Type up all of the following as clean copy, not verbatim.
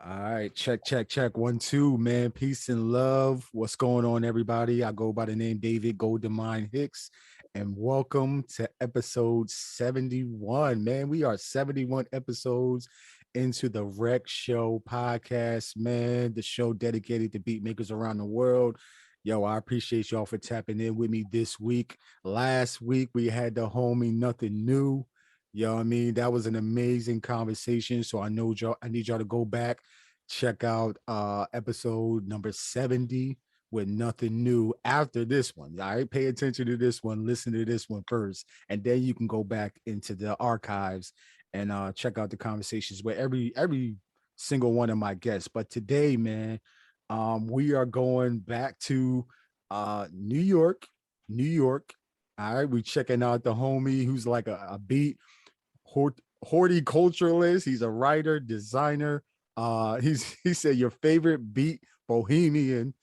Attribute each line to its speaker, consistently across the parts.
Speaker 1: All right, check. 1, 2, man. Peace and love. What's going on, everybody? I go by the name David Gldnmnd Hicks, and welcome to episode 71. Man, we are 71 episodes into the Rec Show podcast, man. The show dedicated to beat makers around the world. Yo, I appreciate y'all for tapping in with me this week. Last week, we had the homie Nothing New. You know what I mean? That was an amazing conversation. So I need y'all to go back, check out episode number 70 with Nothing New after this one. All right, pay attention to this one, listen to this one first, and then you can go back into the archives and check out the conversations with every single one of my guests. But today, man, we are going back to New York, New York. All right, we checking out the homie who's like a beat horticulturalist. He's a writer, designer. He said your favorite beat bohemian.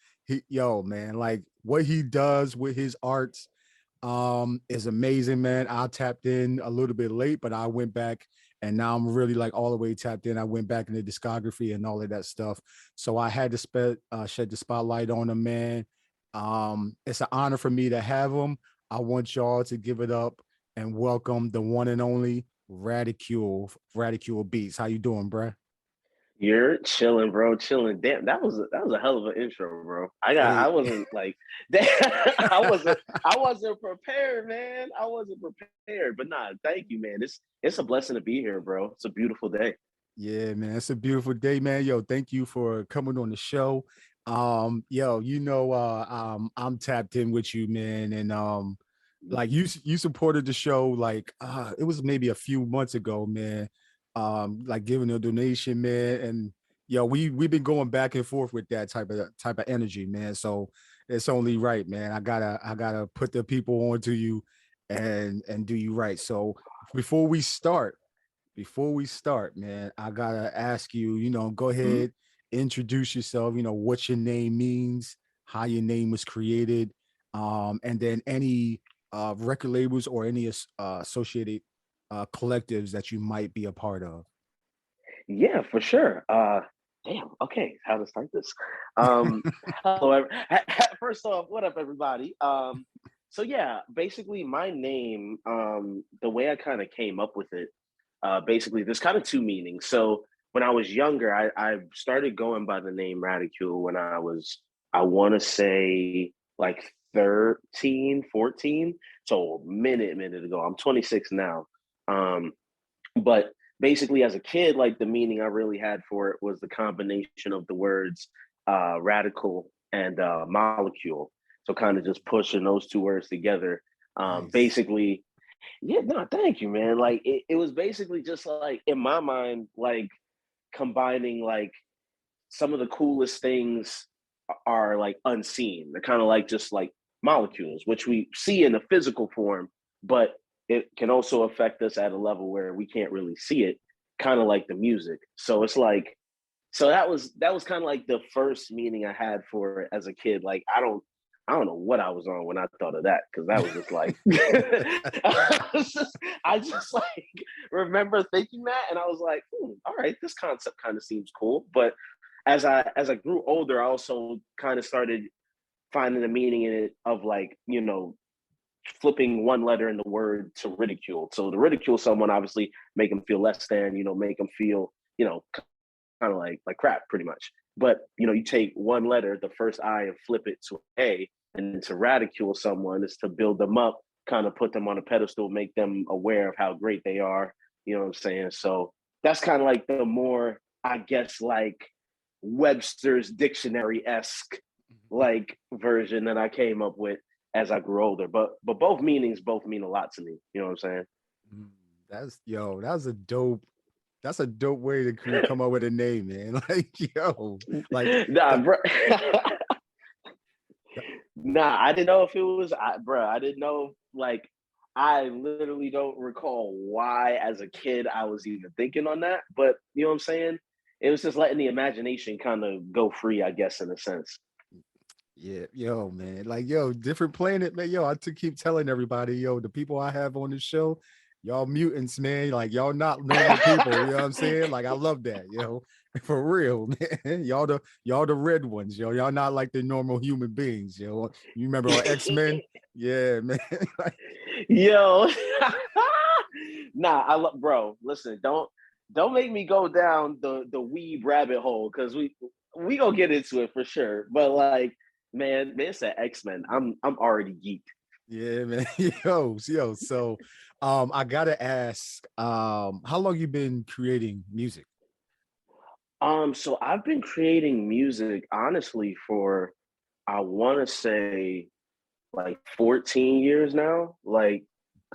Speaker 1: Yo, man, like what he does with his arts is amazing, man. I tapped in a little bit late, but I went back and now I'm really like all the way tapped in. I went back in the discography and all of that stuff. So I had to shed the spotlight on him, man. It's an honor for me to have him. I want y'all to give it up and welcome the one and only Radicule Beats. How you doing, bruh?
Speaker 2: You're chilling, bro. Chilling. Damn, that was a hell of an intro, bro.
Speaker 1: Hey.
Speaker 2: I wasn't like I wasn't prepared, man. I wasn't prepared. But nah, thank you, man. It's a blessing to be here, bro. It's a beautiful day.
Speaker 1: Yeah, man, it's a beautiful day, man. Yo, thank you for coming on the show. Yo, I'm tapped in with you, man, and like you supported the show like it was maybe a few months ago, man. Like giving a donation, man, and yo, we've been going back and forth with that type of energy, man. So it's only right, man. I gotta put the people onto you and do you right. So before we start man, I gotta ask you, go
Speaker 2: Mhm.
Speaker 1: ahead, introduce yourself, what your name means, how your name was created, and then any record labels or any associated collectives that you might be a part of.
Speaker 2: Yeah, for sure. Damn. Okay, how to start this? Um, hello. First off, what up, everybody? So yeah, basically, my name, the way I kind of came up with it, basically, there's kind of two meanings. So when I was younger, I started going by the name Radicule when I want to say like 13, 14. So minute ago. I'm 26 now. Um, but basically, as a kid, like the meaning I really had for it was the combination of the words radical and molecule. So kind of just pushing those two words together.
Speaker 1: Nice.
Speaker 2: Basically, yeah, no, thank you, man. Like it was basically just like in my mind, like combining like some of the coolest things are like unseen. They're kind of like just like molecules, which we see in the physical form, but it can also affect us at a level where we can't really see it, kind of like the music. So it's like, so that was kind of like the first meaning I had for it as a kid. Like I don't know what I was on when I thought of that because that was just like I just like remember thinking that and I was like, all right, this concept kind of seems cool. But as I grew older, I also kind of started finding the meaning in it of like, flipping one letter in the word to ridicule. So to ridicule someone, obviously make them feel less than, make them feel, kind of like crap pretty much. But you take one letter, the first I, and flip it to A, and to ridicule someone is to build them up, kind of put them on a pedestal, make them aware of how great they are. You know what I'm saying? So that's kind of like the more, I guess, like Webster's dictionary esque like version that I came up with as I grew older. But both meanings both mean a lot to me. You know what I'm
Speaker 1: Mm, That's yo, that's a dope way to come up with a name, man. Like, yo, like
Speaker 2: saying? Nah,
Speaker 1: that,
Speaker 2: bro. Nah, I didn't know if it was, bro. I didn't know. Like, I literally don't recall why, as a kid, I was even thinking on that. But you know what I'm saying? It was just letting the imagination kind of go free, I guess, in a sense.
Speaker 1: yeah, yo, man. Like, yo, different planet, man. Yo, keep telling everybody, yo, the people I have on the show, y'all mutants, man. Like y'all not normal people. You know what I'm saying? Like I love that, for real, man. Y'all the red ones, Y'all not like the normal human beings, You remember on X-Men? Yeah, man.
Speaker 2: Yo, nah, I love, bro. Listen, don't make me go down the weeb rabbit hole because we gonna get into it for sure. But like, man, it's an X-Men. I'm already geeked.
Speaker 1: Yeah, man. Yo. So, I gotta ask, how long you been creating music?
Speaker 2: So I've been creating music honestly for I want to say like 14 years now. Like,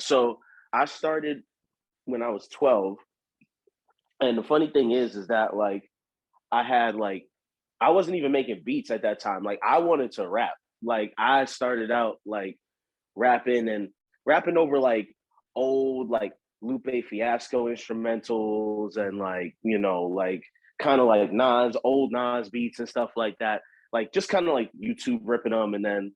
Speaker 2: so I started when I was 12, and the funny thing is that like I had like I wasn't even making beats at that time. Like I wanted to rap. Like I started out like rapping over like old like Lupe Fiasco instrumentals and like like kind of like old Nas beats and stuff like that. Like just kind of like YouTube ripping them and then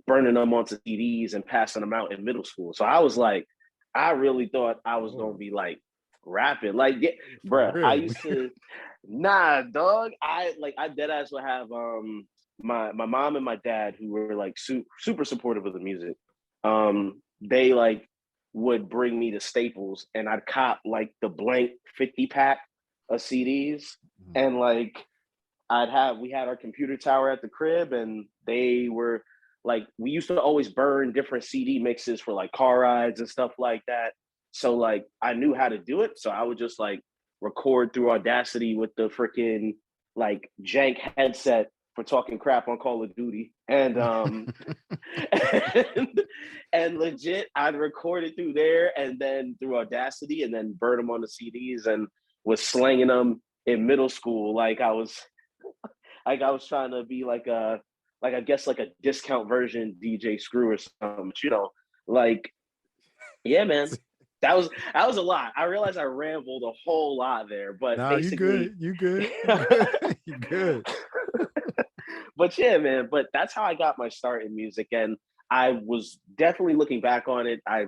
Speaker 2: burning them onto CDs and passing them out in middle school. So I was like, I really thought I was gonna
Speaker 1: Oh,
Speaker 2: be like rapping. Like, yeah,
Speaker 1: for
Speaker 2: bruh, I
Speaker 1: real.
Speaker 2: used to nah, dog. I dead ass would have my mom and my dad who were like super supportive of the music. They like would bring me to Staples and I'd cop like the blank 50 pack of CDs and like we had our computer tower at the crib and they were like we used to always burn different CD mixes for like car rides and stuff like that. So like I knew how to do it. So I would just like record through Audacity with the freaking like jank headset for talking crap on Call of Duty. And, and legit I'd record it through there and then through Audacity and then burn them on the CDs and was slanging them in middle school like I was trying to be like I guess like a discount version DJ Screw or something, like yeah, man. That was a lot. I realized I rambled a whole lot there, but
Speaker 1: Nah, you
Speaker 2: basically
Speaker 1: good. You good. You good. You good.
Speaker 2: but yeah, man, but that's how I got my start in music and I was definitely looking back on it. I,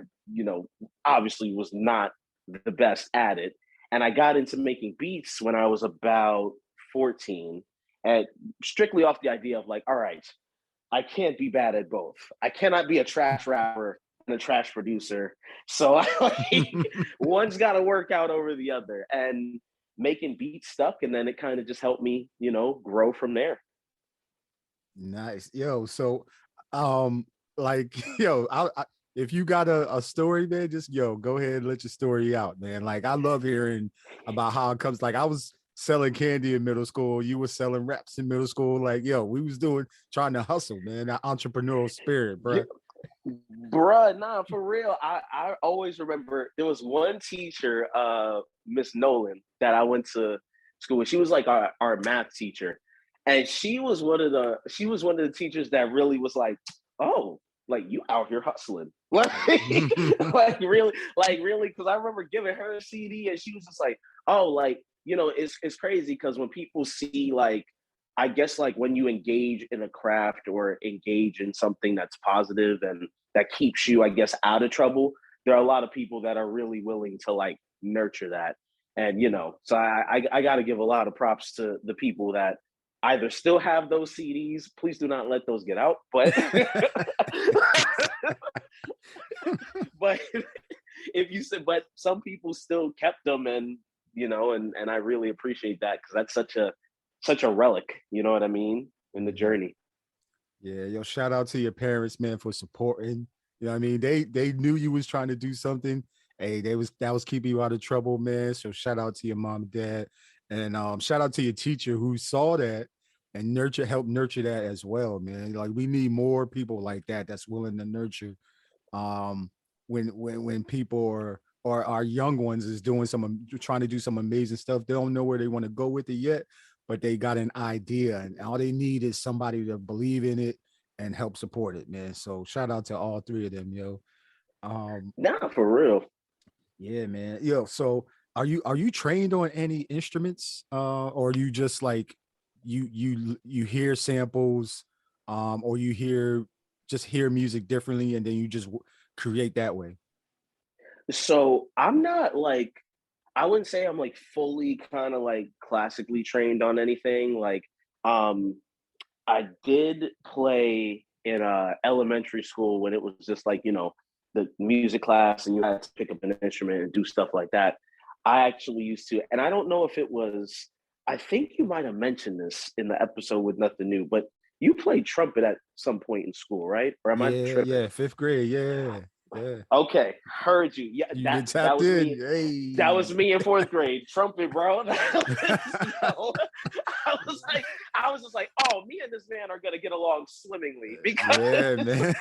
Speaker 2: obviously was not the best at it. And I got into making beats when I was about 14 and strictly off the idea of like, all right, I can't be bad at both. I cannot be a trash rapper and a trash producer. So I like one's got to work out over the other. And making beats stuck, and then it kind of just helped me, grow from there.
Speaker 1: Nice. Yo, so like if you got a story, man, just go ahead and let your story out, man. Like I love hearing about how it comes. Like I was selling candy in middle school, you were selling reps in middle school. Like, we was trying to hustle, man. That entrepreneurial spirit,
Speaker 2: Yeah,
Speaker 1: bro.
Speaker 2: bruh, nah, for real. I always remember there was one teacher, Miss Nolan, that I went to school with. She was like our math teacher. And she was one of the teachers that really was like, oh, like you out here hustling. Like really, because I remember giving her a CD and she was just like, oh, like, it's crazy because when people see like I guess like when you engage in a craft or engage in something that's positive and that keeps you, I guess, out of trouble, there are a lot of people that are really willing to like nurture that. And so I got to give a lot of props to the people that either still have those CDs. Please do not let those get out. But but if you said, but some people still kept them, and and I really appreciate that because that's such a relic. You know what I mean in the
Speaker 1: Mhm.
Speaker 2: journey.
Speaker 1: Yeah, shout out to your parents, man, for supporting. You know what I mean? They knew you was trying to do something. Hey, that was keeping you out of trouble, man. So shout out to your mom and dad. And shout out to your teacher who saw that and helped nurture that as well, man. Like we need more people like that that's willing to nurture um when people or our young ones is doing trying to do some amazing stuff. They don't know where they want to go with it yet, but they got an idea and all they need is somebody to believe in it and help support it, man. So shout out to all three of them, yo. um
Speaker 2: Nah, for real.
Speaker 1: yeah, man. Yo, so are you trained on any instruments, or you just like you hear samples, or you hear music differently and then you just create that way?
Speaker 2: So I'm not like, I wouldn't say I'm like fully kind of like classically trained on anything. Like, um, I did play in elementary school when it was just like, the music class and you had to pick up an instrument and do stuff like that. I actually used to, and I don't know if it was, I think you might have mentioned this in the episode with Nothing New, but you played trumpet at some point in school, right? Or am I
Speaker 1: Yeah,
Speaker 2: tripping?
Speaker 1: yeah, fifth grade. Yeah, yeah.
Speaker 2: Okay, heard you. Yeah,
Speaker 1: You been
Speaker 2: that
Speaker 1: tapped
Speaker 2: was
Speaker 1: in.
Speaker 2: me. That was
Speaker 1: Hey.
Speaker 2: me in fourth grade. Trumpet, bro. I was like, I was just like, oh, me and this man are gonna get along swimmingly because
Speaker 1: Yeah, man.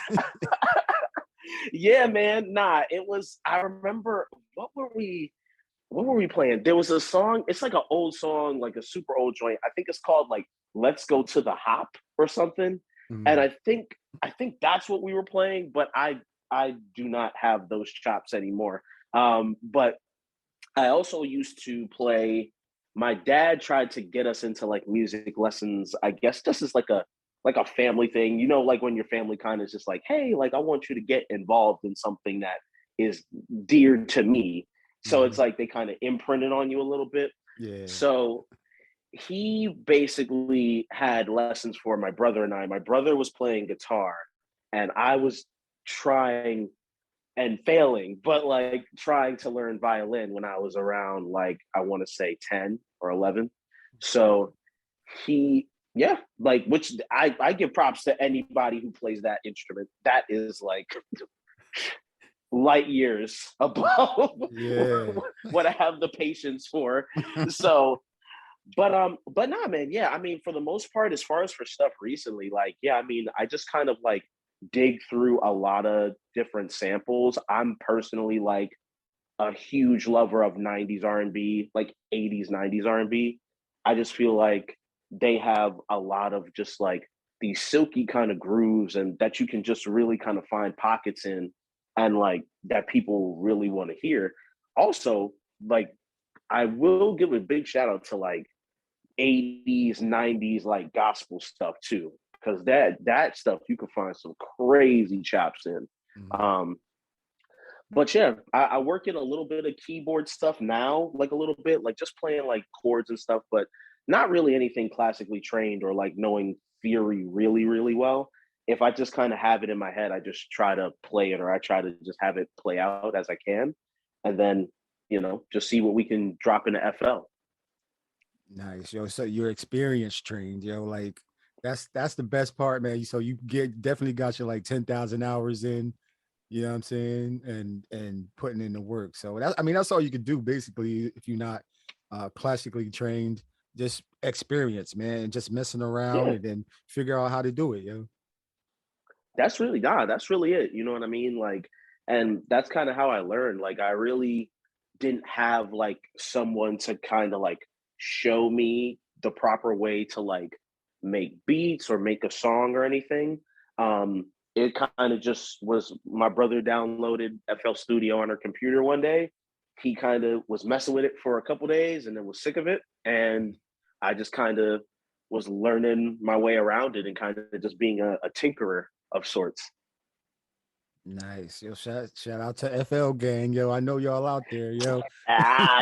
Speaker 2: yeah, man. Nah, it was. I remember what were we playing? There was a song. It's like an old song, like a super old joint. I think it's called like "Let's Go to the Hop" or something. And
Speaker 1: Mm,
Speaker 2: I think that's what we were playing. But I do not have those chops anymore. But I also used to play. My dad tried to get us into like music lessons. I guess this is like a family thing, like when your family kind of is just like, hey, like I want you to get involved in something that is dear to me. So it's
Speaker 1: mhm.
Speaker 2: like they kind of imprinted on you a little bit.
Speaker 1: Yeah.
Speaker 2: So he basically had lessons for my brother and I. My brother was playing guitar, and I was trying and failing, but like trying to learn violin when I was around like I want to say 10 or 11. So yeah, like which I give props to anybody who plays that instrument. That is like light years above
Speaker 1: Yeah.
Speaker 2: what I have the patience for. So but nah, man, yeah, I mean, for the most part, as far as for stuff recently, like, yeah, I mean, I just kind of like dig through a lot of different samples. I'm personally like a huge lover of 90s R&B, like 80s, 90s R&B. I just feel like they have a lot of just like these silky kind of grooves and that you can just really kind of find pockets in and like that people really want to hear. Also, like I will give a big shout out to like 80s, 90s like gospel stuff too. Cause that stuff you can find some crazy chops in.
Speaker 1: Mhm.
Speaker 2: Um, but yeah, I work in a little bit of keyboard stuff now, like a little bit, like just playing like chords and stuff, but not really anything classically trained or like knowing theory really, really well. If I just kind of have it in my head, I just try to play it or I try to just have it play out as I can. And then, just see what we can drop into FL.
Speaker 1: Nice, yo. So you're experience trained, yo. Like that's the best part, man. So you get definitely got your like 10,000 hours in, you know what I'm saying, and putting in the work. So that I mean that's all you could do basically if you're not classically trained. Just experience, man, and just messing around
Speaker 2: Yeah.
Speaker 1: and then figure out how to do it, yo.
Speaker 2: That's really it. You know what I mean? Like, and that's kind of how I learned. Like, I really didn't have like someone to kind of like show me the proper way to like make beats or make a song or anything. It kind of just was my brother downloaded FL Studio on her computer one day. He kind of was messing with it for a couple days and then was sick of it. And I just kind of was learning my way around it and kind of just being a tinkerer of sorts.
Speaker 1: Nice, yo. Shout out to FL gang, yo. I know y'all out there, yo.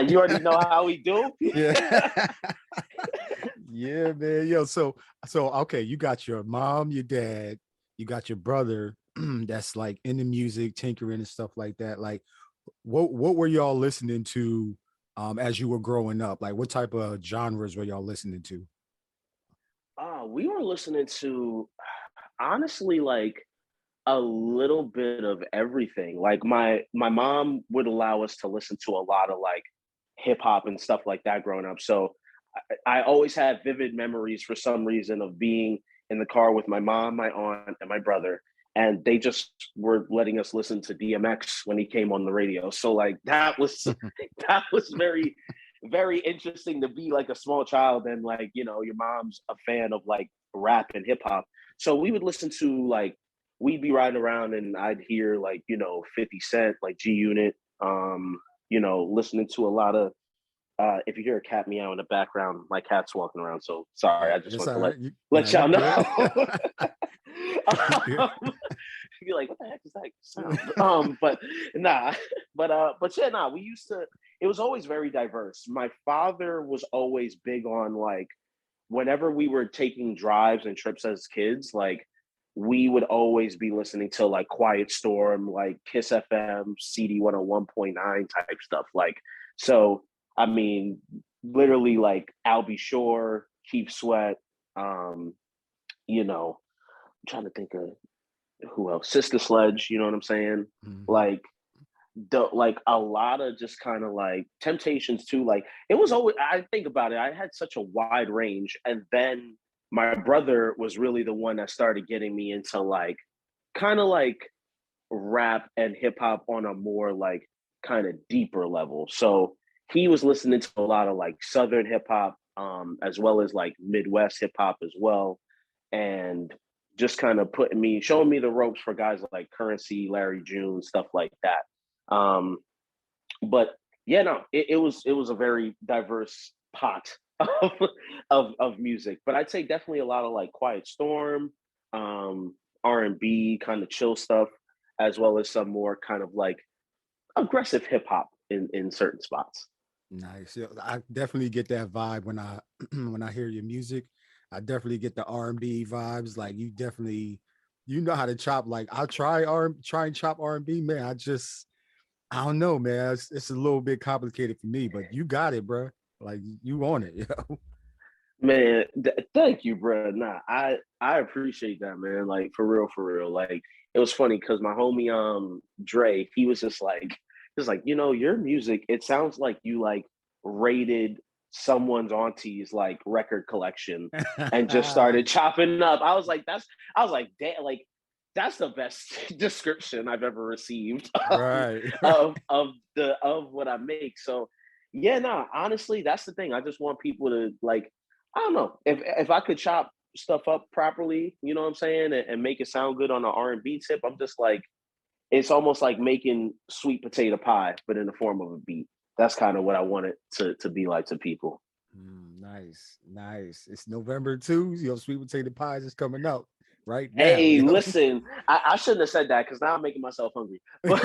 Speaker 2: You already know how we do.
Speaker 1: Yeah. Yeah, man. Yo, so okay, you got your mom, your dad, you got your brother that's like in the music, tinkering and stuff like that. Like what were y'all listening to as you were growing up? Like what type of genres were y'all listening to?
Speaker 2: We were listening to honestly like a little bit of everything. Like my mom would allow us to listen to a lot of like hip hop and stuff like that growing up. So I always had vivid memories for some reason of being in the car with my mom, my aunt, and my brother, and they just were letting us listen to DMX when he came on the radio. So like that was that was very very interesting to be like a small child and like your mom's a fan of like rap and hip hop. So we would listen to like we'd be riding around and I'd hear like 50 Cent, like G Unit, listening to a lot of if you hear a cat meow in the background, my cat's walking around. So sorry,
Speaker 1: Yeah,
Speaker 2: I just
Speaker 1: it's
Speaker 2: want
Speaker 1: all
Speaker 2: to
Speaker 1: right.
Speaker 2: let
Speaker 1: You
Speaker 2: y'all
Speaker 1: good.
Speaker 2: know.
Speaker 1: You good.
Speaker 2: um, be like, what the heck is that sound? But nah, but yeah, nah, we used to, it was always very diverse. My father was always big on like, whenever we were taking drives and trips as kids, like we would always be listening to like Quiet Storm, like Kiss FM, CD 101.9 type stuff. Like, so, I mean, literally like Albie Shore, Keith Sweat, um, you know, I'm trying to think of who else, Sister Sledge, you know what I'm saying?
Speaker 1: Mhm.
Speaker 2: Like, like a lot of just kind of like Temptations too. Like it was always, I think about it, I had such a wide range, and then my brother was really the one that started getting me into like kind of like rap and hip hop on a more like kind of deeper level. So he was listening to a lot of like southern hip hop, as well as like Midwest hip hop as well, and just kind of showing me the ropes for guys like Currency, Larry June, stuff like that. But yeah, no, it was a very diverse pot of of music. But I'd say definitely a lot of like Quiet Storm, um, R&B, kind of chill stuff, as well as some more kind of like aggressive hip hop in certain spots.
Speaker 1: Nice. Yeah, I definitely get that vibe when I when I hear your music. I definitely get the R&B vibes. Like you definitely, you know how to chop. Like I'll try and chop R&B, man. I don't know, man. It's a little bit complicated for me, but you got it, bro. Like you on it, yo.
Speaker 2: Man, thank you, bro. Nah, I appreciate that, man. Like for real, for real. Like it was funny because my homie Dre, he was just like, your music, it sounds like you like raided someone's auntie's like record collection and just started chopping up. I was like, damn, like that's the best description I've ever received
Speaker 1: Right.
Speaker 2: of what I make. So yeah, no, honestly, that's the thing. I just want people to like, I don't know, if I could chop stuff up properly, you know what I'm saying, and make it sound good on the R&B tip. I'm just like, it's almost like making sweet potato pie, but in the form of a beat. That's kind of what I want it to be like to people.
Speaker 1: Nice, nice. It's November too. Sweet potato pies is coming out right now,
Speaker 2: Hey,
Speaker 1: yo.
Speaker 2: listen, I shouldn't have said that because now I'm making myself hungry. But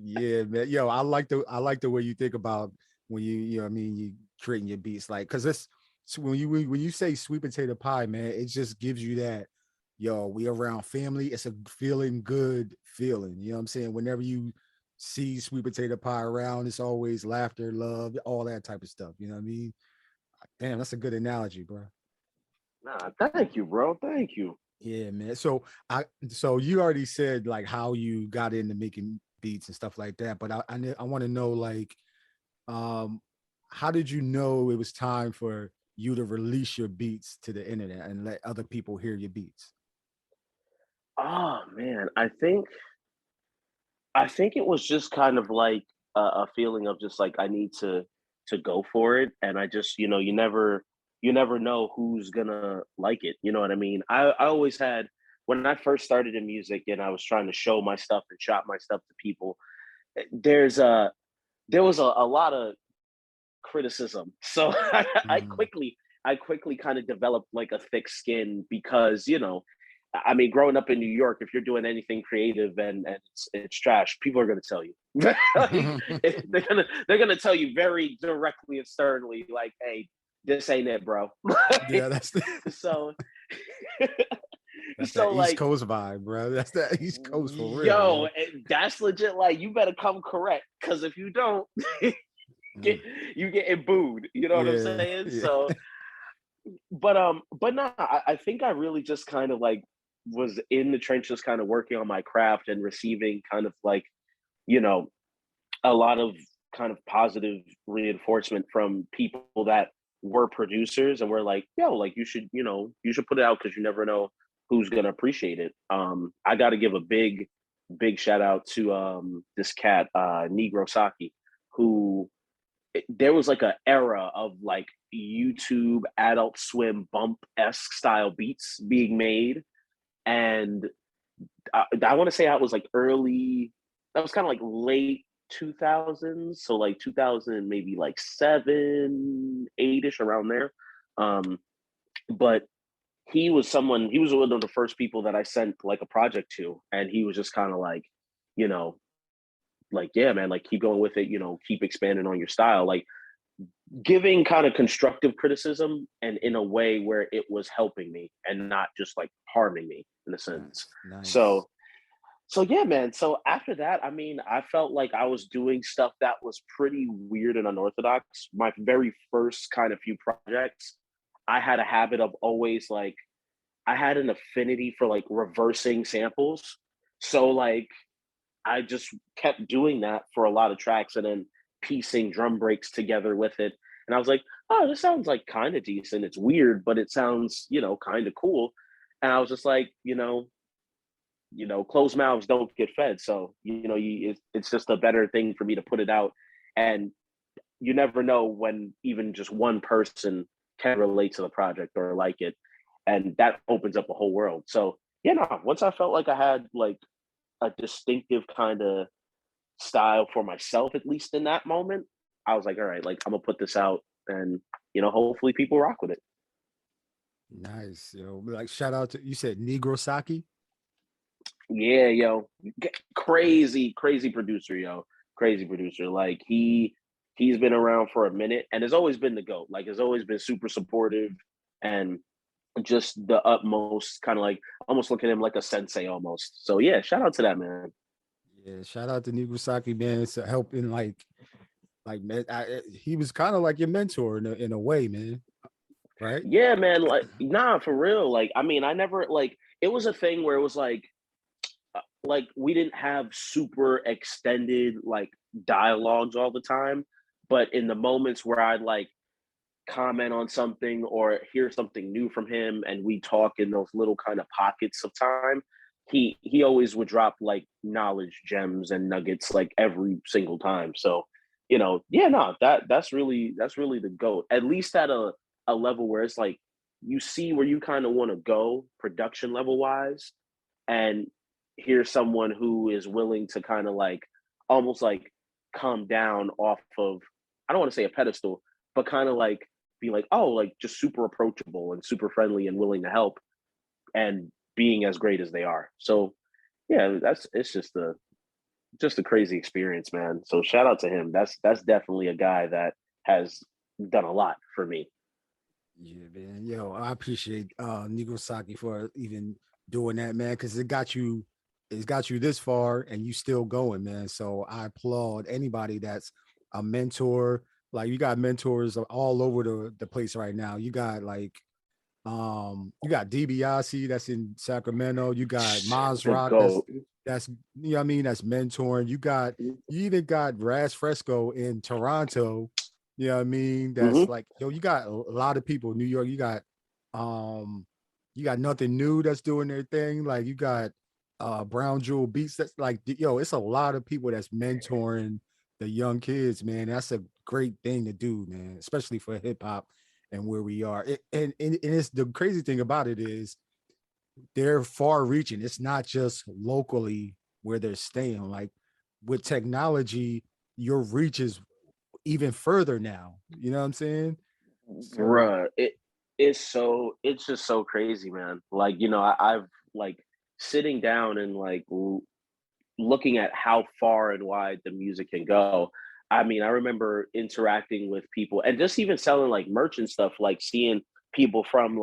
Speaker 1: Yeah, man. Yo, I like the way you think about when you know what I mean, you creating your beats, like because it's so when you say sweet potato pie, man, it just gives you that, yo, we around family. It's a feeling good feeling. You know what I'm saying? Whenever you see sweet potato pie around, it's always laughter, love, all that type of stuff. You know what I mean? Damn, that's a good analogy, bro.
Speaker 2: nah, thank you, bro. Thank you.
Speaker 1: Yeah, man. So you already said like how you got into making beats and stuff like that, but I want to know like um how did you know it was time for you to release your beats to the internet and let other people hear your beats?
Speaker 2: Oh man, I think it was just kind of like a feeling of just like I need to go for it, and I just you never know who's gonna like it. You know what I mean? I always had, when I first started in music and I was trying to show my stuff and shop my stuff to people. There's a there was a lot of criticism, so
Speaker 1: Mm,
Speaker 2: I quickly kind of developed like a thick skin because I mean, growing up in New York, if you're doing anything creative and it's trash, people are going to tell you. Like, they're gonna tell you very directly and sternly, like, "Hey, this ain't it, bro."
Speaker 1: yeah,
Speaker 2: so,
Speaker 1: that's that
Speaker 2: so
Speaker 1: East
Speaker 2: like,
Speaker 1: Coast vibe, bro. That's that East Coast for real,
Speaker 2: yo,
Speaker 1: yo.
Speaker 2: that's legit. Like, you better come correct, because if you don't, get
Speaker 1: Mm,
Speaker 2: you getting booed. You know what I'm
Speaker 1: yeah,
Speaker 2: saying?
Speaker 1: yeah.
Speaker 2: So, but no, I think I really just kind of like was in the trenches, kind of working on my craft and receiving kind of like you know a lot of kind of positive reinforcement from people that were producers and were like, yo, like you should put it out because you never know who's gonna appreciate it. I got to give a big shout out to this cat, Negro Saki, who, there was like a era of like YouTube Adult Swim bump esque style beats being made, and I want to say I was like early. That was kind of like late 2000s, so like 2000, maybe like 7, 8ish, around there. Um, but he was one of the first people that I sent like a project to, and he was just kind of like, you know, like, yeah, man, like keep going with it, keep expanding on your style, like giving kind of constructive criticism and in a way where it was helping me and not just like harming me in a sense.
Speaker 1: Nice, nice.
Speaker 2: So yeah, man. So after that, I mean, I felt like I was doing stuff that was pretty weird and unorthodox. My very first kind of few projects, I had a habit of always like I had an affinity for like reversing samples. So like I just kept doing that for a lot of tracks and then piecing drum breaks together with it. And I was like, oh, this sounds like kind of decent. It's weird, but it sounds, kind of cool. And I was just like, closed mouths don't get fed. So, it's just a better thing for me to put it out. And you never know when even just one person can relate to the project or like it. And that opens up a whole world. So, once I felt like I had like a distinctive kind of style for myself, at least in that moment, I was like, all right, like I'm gonna put this out and hopefully people rock with it.
Speaker 1: Nice, yo. Like shout out to you said Negro Saki.
Speaker 2: Yeah, yo. Crazy, crazy producer, yo. Crazy producer. Like he's been around for a minute and has always been the GOAT. Like has always been super supportive and just the utmost kind of like almost look at him like a sensei almost. So yeah, shout out to that man.
Speaker 1: Yeah, shout out to Negro Saki, man. It's helping like man, he was kind of like your mentor in a way, man. Right?
Speaker 2: Yeah, man. Like, nah, for real. Like, I mean, I never like it was a thing where it was like we didn't have super extended like dialogues all the time, but in the moments where I'd like comment on something or hear something new from him and we talk in those little kind of pockets of time, he always would drop like knowledge gems and nuggets like every single time. So, yeah, no, that's really the GOAT. At least at a level where it's like you see where you kind of want to go production level wise, and here's someone who is willing to kind of like almost like come down off of, I don't want to say a pedestal, but kind of like be like, oh, like just super approachable and super friendly and willing to help and being as great as they are. So yeah, it's just a crazy experience, man. So shout out to him. That's definitely a guy that has done a lot for me.
Speaker 1: Yeah, man. Yo, I appreciate Negro Saki for even doing that, man, because it's got you this far and you still going, man. So I applaud anybody that's a mentor. Like you got mentors all over the place right now. You got like you got DiBiase that's in Sacramento. You got Maz
Speaker 2: The
Speaker 1: Rock
Speaker 2: GOAT.
Speaker 1: that's what I mean, that's mentoring. You even got Raz Fresco in Toronto. You know what I mean? That's
Speaker 2: Mm-hmm.
Speaker 1: like, yo, you got a lot of people. New York, um you got Nothing New that's doing their thing. Like you got Brown Jewel Beats. That's like, yo, it's a lot of people that's mentoring the young kids, man. That's a great thing to do, man, especially for hip hop and where we are. And it's the crazy thing about it is they're far reaching. It's not just locally where they're staying. Like with technology, your reach is even further now. You know what I'm saying? So
Speaker 2: Bruh, it's just so crazy, man. Like, I've like sitting down and like looking at how far and wide the music can go. I mean, I remember interacting with people and just even selling like merch and stuff, like seeing people from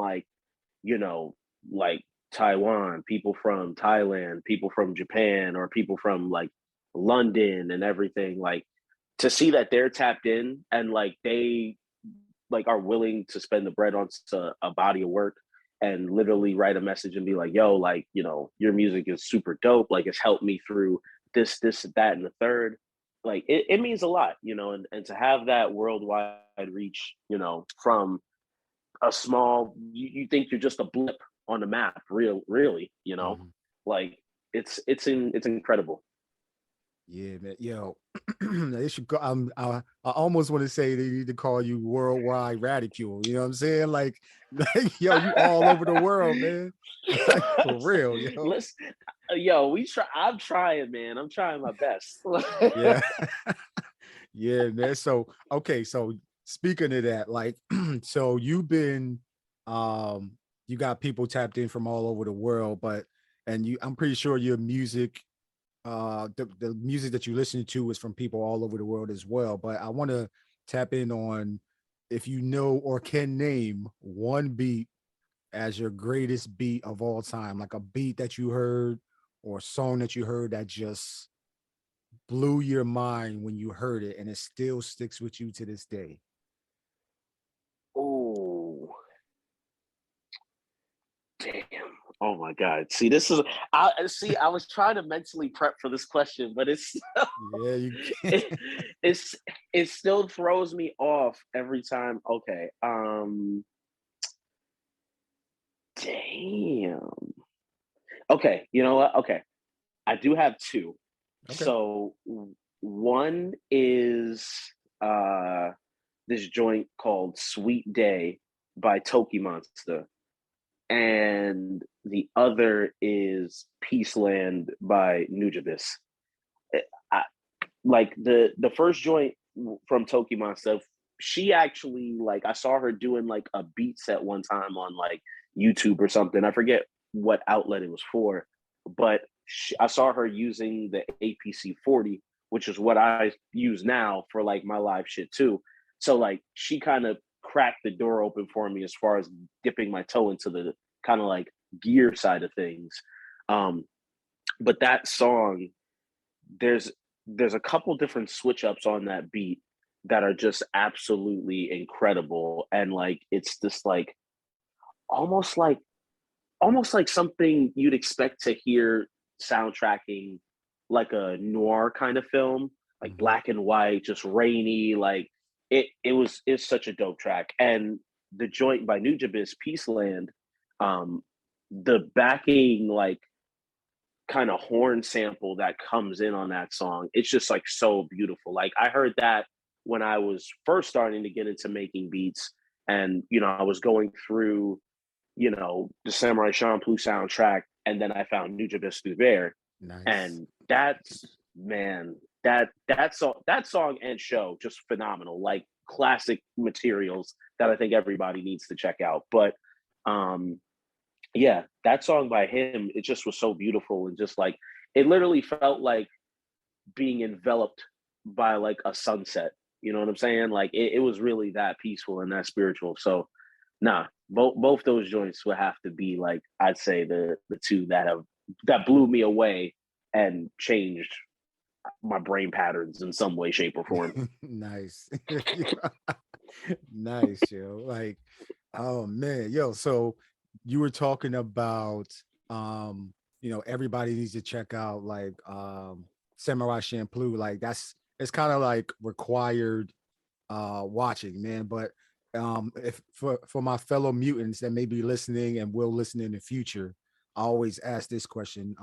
Speaker 2: you know, like Taiwan, people from Thailand, people from Japan, or people from like London and everything. Like to see that they're tapped in and like they like are willing to spend the bread on a body of work and literally write a message and be like, yo, like, your music is super dope. Like it's helped me through this, that, and the third. Like it means a lot, and to have that worldwide reach, from a small, you think you're just a blip on the map, really,
Speaker 1: mhm.
Speaker 2: like it's incredible.
Speaker 1: Yeah, man. Yo, they should go. I almost want to say they need to call you worldwide Radicule. You know what I'm saying? Like, yo, you all over the world, man. Like for real, yo.
Speaker 2: Listen, yo, we try. I'm trying, man. I'm trying my best.
Speaker 1: Yeah. Yeah, man. So okay, so speaking of that, like, so you've been, um, you got people tapped in from all over the world, but I'm pretty sure your music, the music that you listen to is from people all over the world as well. But I want to tap in on if you know or can name one beat as your greatest beat of all time, like a beat that you heard or a song that you heard that just blew your mind when you heard it and it still sticks with you to this day.
Speaker 2: Oh, damn. Oh my God. See, this is I was trying to mentally prep for this question, but
Speaker 1: Yeah, you can.
Speaker 2: it, it's it still throws me off every time. Okay. Damn. Okay, you know what? Okay. I do have two.
Speaker 1: Okay.
Speaker 2: So one is uh this joint called Sweet Day by Gldnmnd, and the other is Peaceland by Nujabes. I, like the first joint from Gldnmnd, she actually, like, I saw her doing like a beat set one time on like YouTube or something. I forget what outlet it was for, but I saw her using the APC 40, which is what I use now for like my live shit too. So like she kind of cracked the door open for me as far as dipping my toe into the kind of like gear side of things. Um, but that song, there's there's a couple different switch ups on that beat that are just absolutely incredible, and like it's just like almost like almost like something you'd expect to hear soundtracking like a noir kind of film, like
Speaker 1: Mhm.
Speaker 2: black and white, just rainy. Like it's such a dope track. And the joint by Nujabes, Peaceland, um, the backing like kind of horn sample that comes in on that song, it's just like so beautiful. Like I heard that when I was first starting to get into making beats, and I was going through the Samurai Champloo soundtrack, and then I found Nujabes through there,
Speaker 1: Nice.
Speaker 2: and that's, man, that song and show just phenomenal, like classic materials that I think everybody needs to check out. But um yeah, that song by him, it just was so beautiful, and just like it literally felt like being enveloped by like a sunset. You know what I'm saying? Like it was really that peaceful and that spiritual. So nah, both those joints would have to be like, I'd say the two that blew me away and changed my brain patterns in some way, shape, or form.
Speaker 1: Nice. Nice, yo. Like, oh man, yo. So you were talking about everybody needs to check out like Samurai Champloo. Like it's kind of like required watching, man. But if for my fellow mutants that may be listening and will listen in the future, I always ask this question.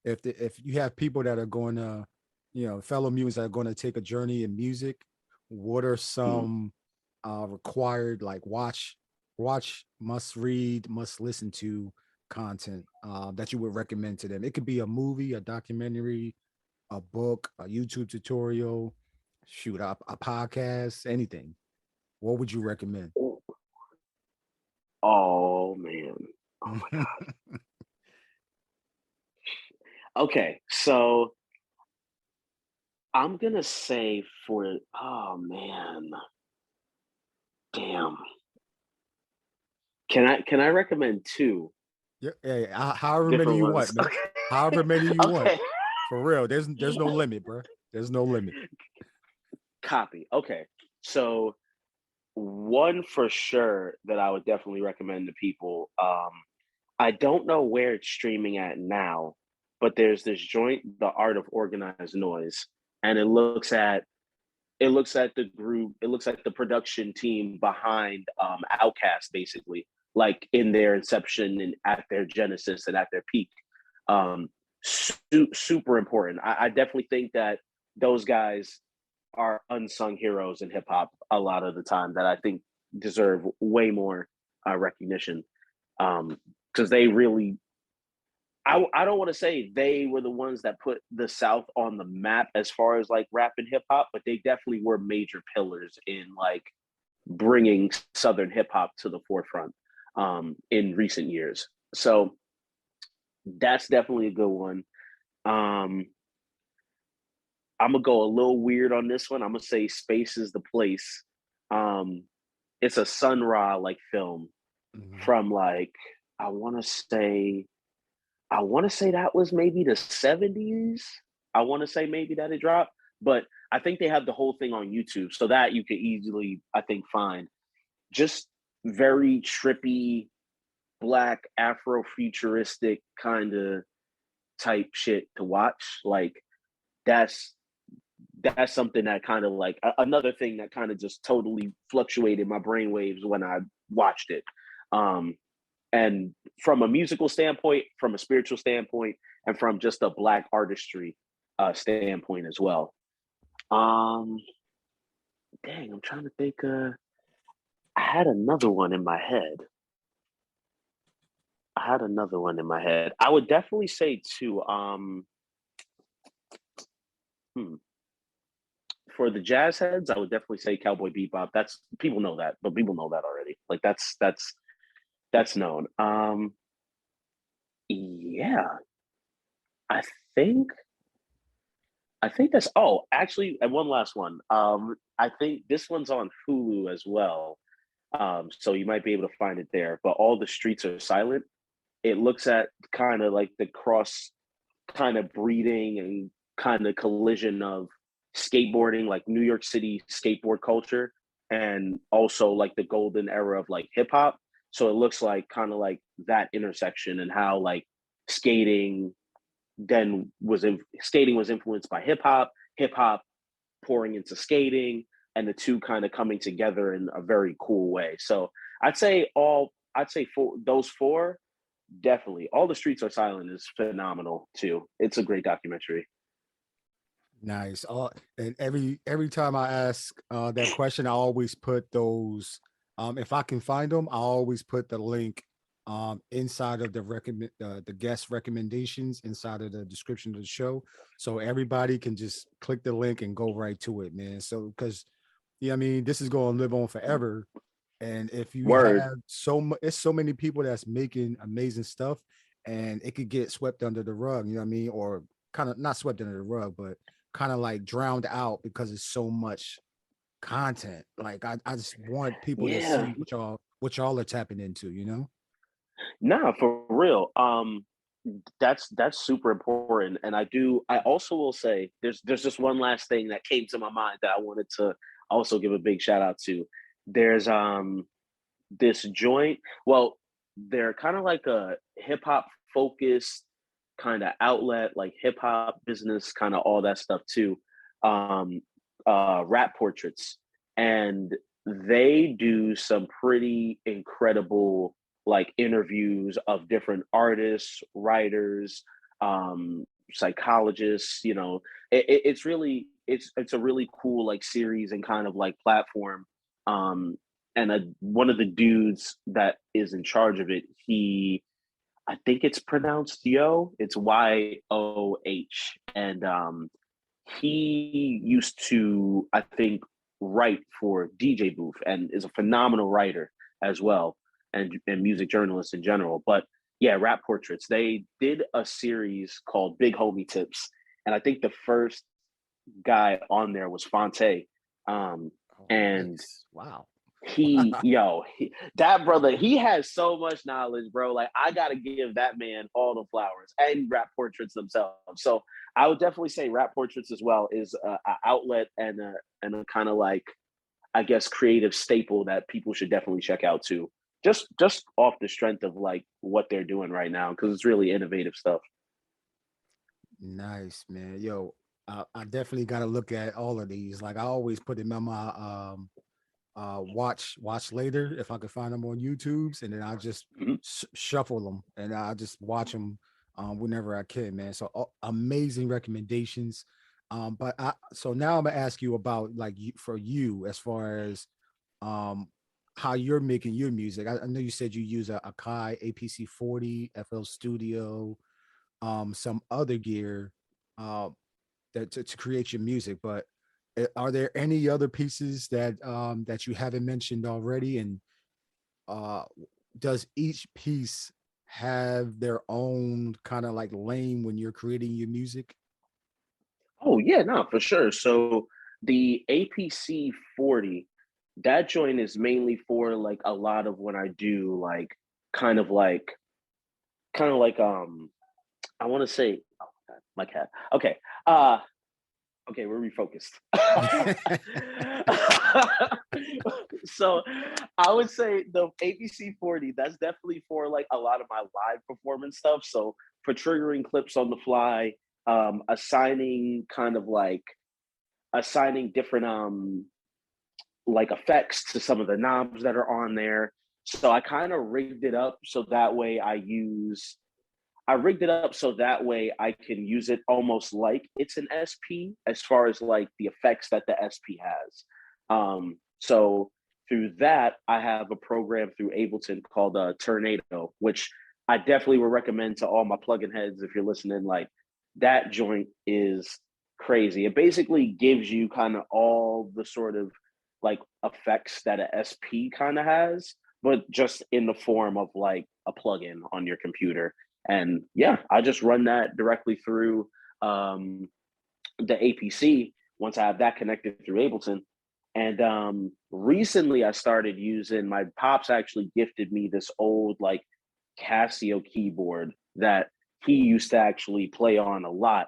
Speaker 1: If you have people that are going to, fellow mutants that are going to take a journey in music, what are
Speaker 2: Mm.
Speaker 1: some required like watch, must read, must listen to content that you would recommend to them? It could be a movie, a documentary, a book, a YouTube tutorial, shoot up a podcast, anything. What would you recommend?
Speaker 2: Oh man. Oh my God. Okay, so I'm gonna say for, oh man, damn. Can I recommend two
Speaker 1: Yeah, hey, however many
Speaker 2: different
Speaker 1: you
Speaker 2: ones?
Speaker 1: want, man. However many you want.
Speaker 2: Okay.
Speaker 1: For real. There's no limit, bro. There's no limit.
Speaker 2: Copy. Okay. So one for sure that I would definitely recommend to people. I don't know where it's streaming at now, but there's this joint, The Art of Organized Noise, and it looks at the group, it looks like the production team behind Outkast, basically, like in their inception and at their genesis and at their peak. Um, Super important. I definitely think that those guys are unsung heroes in hip hop a lot of the time, that I think deserve way more recognition, because they really, I don't want to say they were the ones that put the South on the map as far as like rap and hip hop, but they definitely were major pillars in like bringing Southern hip hop to the forefront. in recent years. So that's definitely a good one. Um, I'm gonna go a little weird on this one. I'm gonna say Space is the Place. Um, it's a Sun Ra like film
Speaker 1: Mhm.
Speaker 2: from like I want to say I want to say that was maybe the 70s. I want to say maybe that it dropped, but I think they have the whole thing on YouTube, so that you could easily I think find just very trippy black Afrofuturistic kind of type shit to watch. Like that's that's something that kind of like another thing that kind of just totally fluctuated my brainwaves when I watched it. Um, and from a musical standpoint, from a spiritual standpoint, and from just a black artistry standpoint as well. Um, Dang, I'm trying to think. I had another one in my head. I would definitely say too. Hmm, for the jazz heads, I would definitely say Cowboy Bebop. That's people know that, but people know that already. Like that's known. Yeah, I think I think that's. Oh, actually, and one last one. I think this one's on Hulu as well. So you might be able to find it there. But All the Streets Are Silent. It looks at kind of like the cross kind of breeding and kind of collision of skateboarding, like New York City skateboard culture, and also like the golden era of like hip hop. So it looks like kind of like that intersection and how like skating skating was influenced by hip hop pouring into skating, and the two kind of coming together in a very cool way. So I'd say for those four, definitely. All the Streets Are Silent is phenomenal too. It's a great documentary.
Speaker 1: Nice. And every time I ask that question, I always put those. If I can find them, I always put the link inside of the guest recommendations inside of the description of the show, so everybody can just click the link and go right to it, man. So because yeah, I mean, this is going to live on forever. And if you
Speaker 2: Word.
Speaker 1: have so much, it's so many people that's making amazing stuff, and it could get swept under the rug. You know what I mean? Or kind of not swept under the rug, but kind of like drowned out because it's so much content. Like I just want people to
Speaker 2: Yeah.
Speaker 1: see what y'all are tapping into. You know?
Speaker 2: Nah, for real. That's super important. And I also will say there's just one last thing that came to my mind that I wanted to also give a big shout out to. There's this joint. Well, they're kind of like a hip hop focused kind of outlet, like hip hop business, kind of all that stuff too. Um, Rap portraits, and they do some pretty incredible like interviews of different artists, writers, psychologists. You know, it's really it's a really cool like series and kind of like platform. Um, and one of the dudes that is in charge of it, I think it's pronounced Yo. It's Yoh, and he used to, I think, write for DJ Booth and is a phenomenal writer as well, and music journalist in general. But yeah, Rap Portraits. They did a series called Big Homie Tips, and I think the first guy on there was Fonte. Um,
Speaker 1: Oh,
Speaker 2: and
Speaker 1: nice. Wow.
Speaker 2: that brother, he has so much knowledge, bro. Like I gotta give that man all the flowers and Rap Portraits themselves. So I would definitely say Rap Portraits as well is a outlet and a kind of like I guess creative staple that people should definitely check out too. Just off the strength of like what they're doing right now because it's really innovative stuff.
Speaker 1: Nice, man. Yo, I definitely got to look at all of these. Like I always put them on my watch later if I could find them on YouTube's, and then I just
Speaker 2: Mhm.
Speaker 1: shuffle them and I just watch them whenever I can, man. So amazing recommendations. But so now I'm gonna ask you about like for you as far as um how you're making your music. I know you said you use a Kai APC 40, FL Studio, some other gear uh, that to create your music, but are there any other pieces that that you haven't mentioned already? And uh does each piece have their own kind of like lane when you're creating your music?
Speaker 2: Oh yeah, no, for sure. So the APC 40, that joint is mainly for like a lot of when I do like kind of like kind of like I want to say oh my God, my cat. Okay. Uh okay, we're refocused. So I would say the ABC 40, that's definitely for like a lot of my live performance stuff. So for triggering clips on the fly, assigning kind of like assigning different like effects to some of the knobs that are on there. So I kind of rigged it up so that way I rigged it up so that way I can use it almost like it's an SP as far as like the effects that the SP has. So through that, I have a program through Ableton called Tornado, which I definitely would recommend to all my plugin heads if you're listening. Like that joint is crazy. It basically gives you kind of all the sort of like effects that a SP kind of has, but just in the form of like a plugin on your computer. And yeah, I just run that directly through the APC once I have that connected through Ableton. And recently I started using my pops actually gifted me this old like Casio keyboard that he used to actually play on a lot.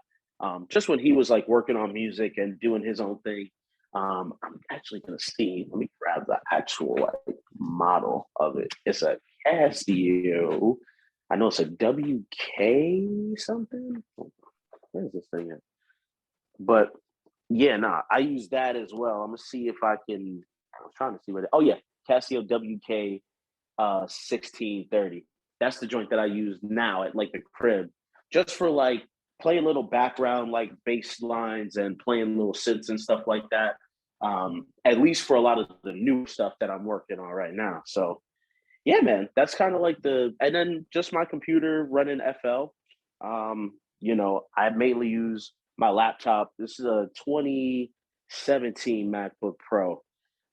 Speaker 2: Just when he was like working on music and doing his own thing. I'm actually gonna see. Let me grab the actual like model of it. It's a Casio. I know it's a WK something. Where is this thing at? But yeah, nah, I use that as well. I'm gonna see if I can. I was trying to see what. Oh yeah, Casio WK 1630. That's the joint that I use now at like the crib, just for like playing little background like bass lines and playing little synths and stuff like that. At least for a lot of the new stuff that I'm working on right now. So yeah, man, that's kind of like and then just my computer running FL. I mainly use my laptop. This is a 2017 MacBook Pro.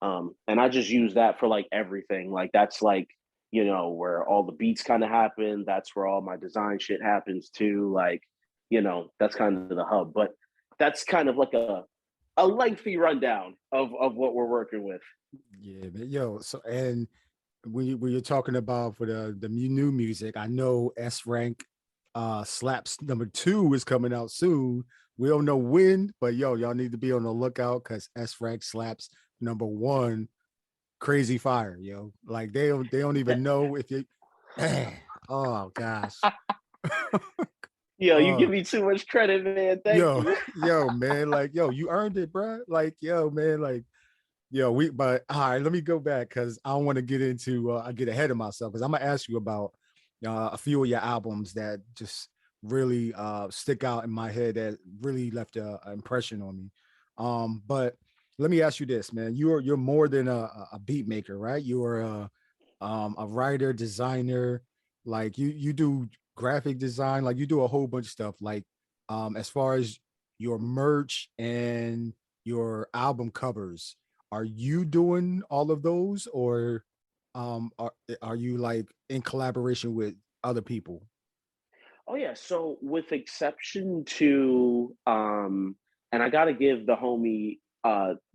Speaker 2: And I just use that for like everything. Like that's like, where all the beats kind of happen. That's where all my design shit happens too. Like, that's kind of the hub. But that's kind of like a lengthy rundown of what we're working with.
Speaker 1: Yeah, man. Yo, so and when you're talking about for the new music, I know S Rank Slaps #2 is coming out soon. We don't know when, but yo, y'all need to be on the lookout because S Rank Slaps #1 crazy fire, yo. Like they don't even know if you oh gosh.
Speaker 2: Yo, you give
Speaker 1: Oh
Speaker 2: me too much credit, man. Thank
Speaker 1: yo,
Speaker 2: you.
Speaker 1: yo, man, like yo, you earned it, bro. Like, yo, man, like yo, but all right, let me go back because I don't want to get into I get ahead of myself because I'm gonna ask you about a few of your albums that just really stick out in my head that really left an impression on me. But let me ask you this, man. You're more than a beat maker, right? You're a writer, designer, like you do graphic design, like you do a whole bunch of stuff. Like as far as your merch and your album covers, are you doing all of those or are you like in collaboration with other people?
Speaker 2: Oh yeah, so with exception to and I gotta give the homie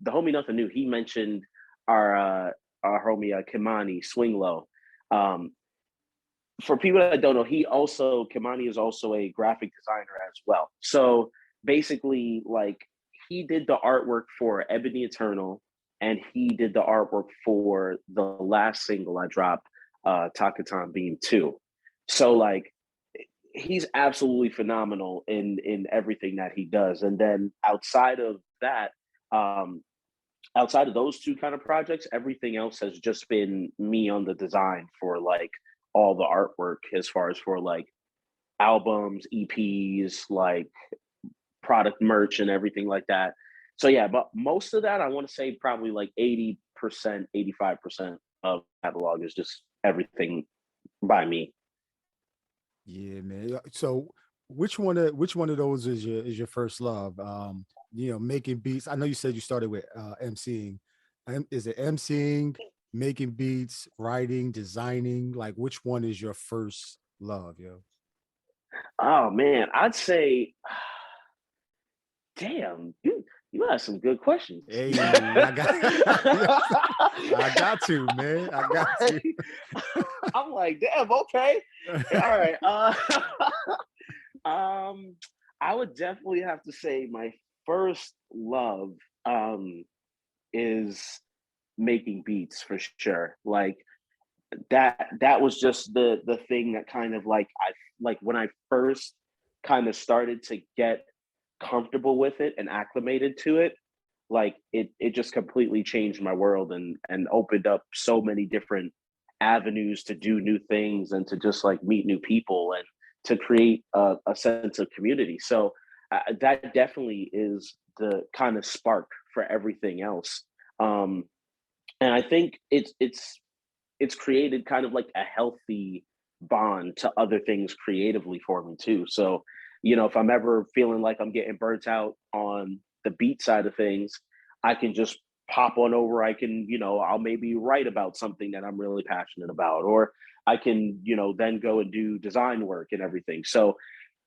Speaker 2: nothing new. He mentioned our our homie Kimani Swing Low. Um for people that don't know, Kimani is also a graphic designer as well. So basically, like he did the artwork for Ebony Eternal, and he did the artwork for the last single I dropped, Takatan Beam 2. So like he's absolutely phenomenal in everything that he does. And then um, outside of those two kind of projects, everything else has just been me on the design for like all the artwork as far as for like albums, EPs, like product merch and everything like that. So yeah, but most of that I want to say probably like 80%, 85% of catalog is just everything by me.
Speaker 1: Yeah, man. So which one of those is your first love? Making beats. I know you said you started with emceeing. Is it emceeing, making beats, writing, designing? Like, which one is your first love, yo?
Speaker 2: Oh man, I'd say, damn, you asked some good questions.
Speaker 1: Hey, I got, I got to, man. I got to.
Speaker 2: I'm like, damn, okay, all right. Um, I would definitely have to say my first love um is making beats for sure. Like that was just the thing that kind of like I like when I first kind of started to get comfortable with it and acclimated to it, like it just completely changed my world and opened up so many different avenues to do new things and to just like meet new people and to create a sense of community. So that definitely is the kind of spark for everything else. um and I think it's created kind of like a healthy bond to other things creatively for me too. So, if I'm ever feeling like I'm getting burnt out on the beat side of things, I can just pop on over. I can, I'll maybe write about something that I'm really passionate about, or I can, then go and do design work and everything. So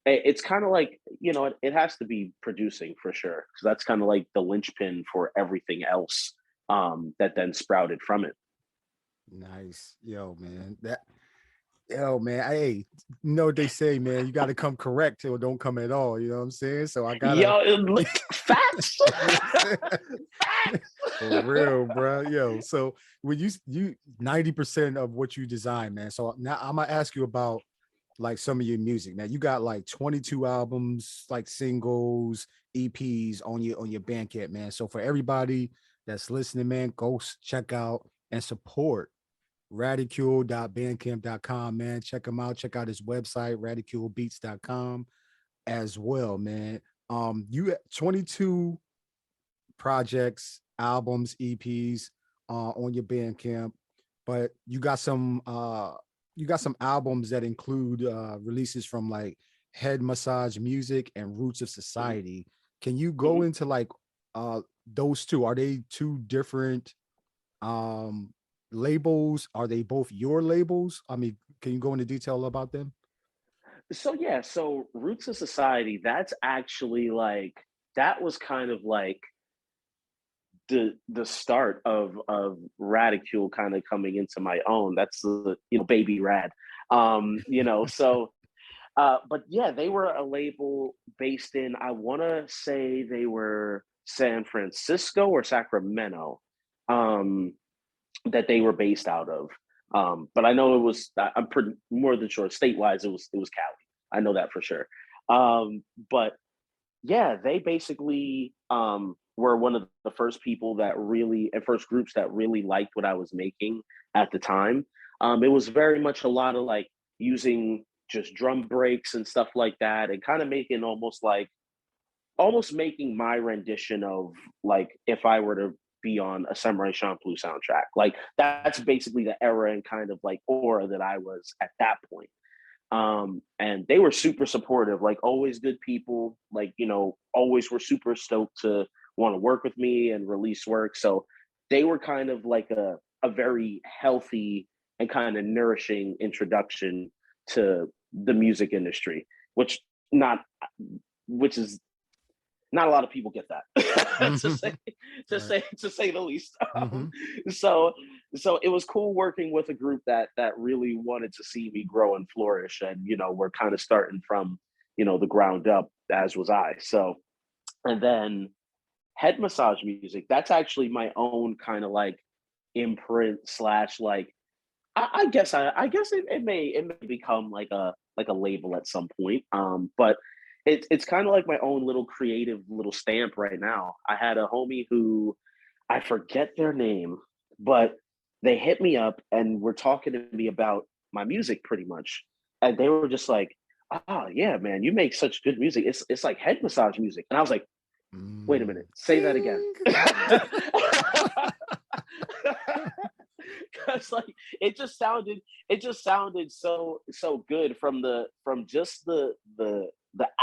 Speaker 2: it's kind of like, it has to be producing for sure. Cause that's kind of like the linchpin for everything else that then sprouted from it.
Speaker 1: Nice. Yo, man. Yo, man. Hey, you know what they say, man. You got to come correct or don't come at all. You know what I'm saying? So I gotta.
Speaker 2: Yo, facts.
Speaker 1: For
Speaker 2: Facts.
Speaker 1: real, bro. Yo, so when you 90% of what you design, man. So now I'm gonna ask you about like some of your music. Now you got like 22 albums, like singles, EPs on your Bandcamp, man. So for everybody that's listening, man, go check out and support radicule.bandcamp.com, man. Check him out. Check out his website, radiculebeats.com as well, man. You 22 projects, albums, EPs on your Bandcamp, but you got some albums that include releases from like Head Massage Music and Roots of Society. Can you go
Speaker 2: Mhm.
Speaker 1: into like those two? Are they two different um labels? Are they both your labels? I mean, can you go into detail about them?
Speaker 2: So yeah, so Roots of Society, that's actually like that was kind of like the start of Radicule kind of coming into my own. That's the baby rad. So but yeah, they were a label based in, I wanna say they were San Francisco or Sacramento. Um that they were based out of. But I know it was. I'm pretty more than sure. State-wise, it was Cali. I know that for sure. But yeah, they basically were one of the first people that really, and first groups that really liked what I was making at the time. It was very much a lot of like using just drum breaks and stuff like that, and kind of making almost making my rendition of like if I were to be on a Samurai Champloo soundtrack. Like that's basically the era and kind of like aura that I was at that point. And they were super supportive, like always good people, like, always were super stoked to want to work with me and release work. So they were kind of like a very healthy and kind of nourishing introduction to the music industry, not which is not a lot of people get that to say
Speaker 1: Right.
Speaker 2: to say the least.
Speaker 1: Mm-hmm.
Speaker 2: So it was cool working with a group that really wanted to see me grow and flourish, and we're kind of starting from the ground up, as was I. So and then Head Massage Music, that's actually my own kind of like imprint slash like I guess it may become like a label at some point. But it's kind of like my own little creative little stamp right now. I had a homie who I forget their name, but they hit me up and were talking to me about my music pretty much, and they were just like, "Oh yeah, man, you make such good music. It's like head massage music." And I was like, "Wait a
Speaker 1: Mm.
Speaker 2: minute, say that again."
Speaker 1: Ding.
Speaker 2: Because like it just sounded so good from just the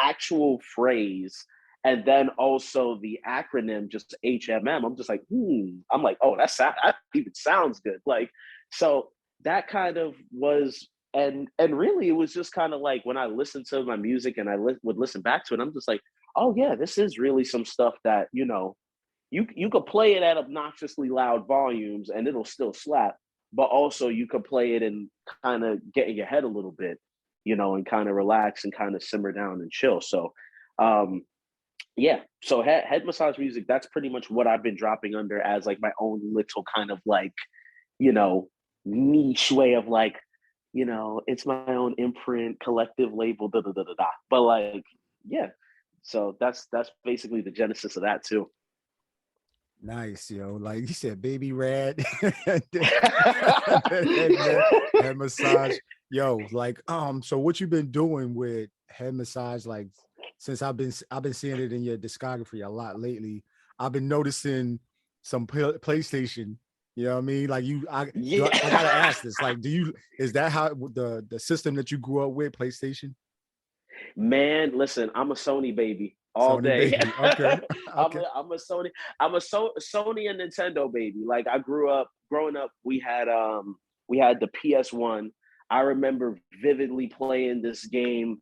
Speaker 2: actual phrase and then also the acronym just HMM. I'm just like, I'm like, oh, that even sounds good. Like, so that kind of was, and really it was just kind of like when I listened to my music and I would listen back to it, I'm just like, oh yeah, this is really some stuff that, you know, you could play it at obnoxiously loud volumes and it'll still slap, but also you could play it and kind of get in your head a little bit, you know, and kind of relax and kind of simmer down and chill. So um yeah, so head massage music, that's pretty much what I've been dropping under as like my own little kind of like, you know, niche way of like, you know, it's my own imprint, collective label, da da da da da. But like, yeah, so that's basically the genesis of that too.
Speaker 1: Nice, yo. Like you said, baby rad, and then head massage. Yo, like, so what you been doing with head massage? Like, since I've been seeing it in your discography a lot lately. I've been noticing some PlayStation. You know what I mean? Like I gotta
Speaker 2: Yeah.
Speaker 1: ask this. Like, is that how the system that you grew up with, PlayStation?
Speaker 2: Man, listen, I'm a Sony baby all
Speaker 1: Sony
Speaker 2: day.
Speaker 1: baby. Okay. Okay.
Speaker 2: I'm a Sony, Sony and Nintendo baby. Like I growing up, we had the PS1. I remember vividly playing this game,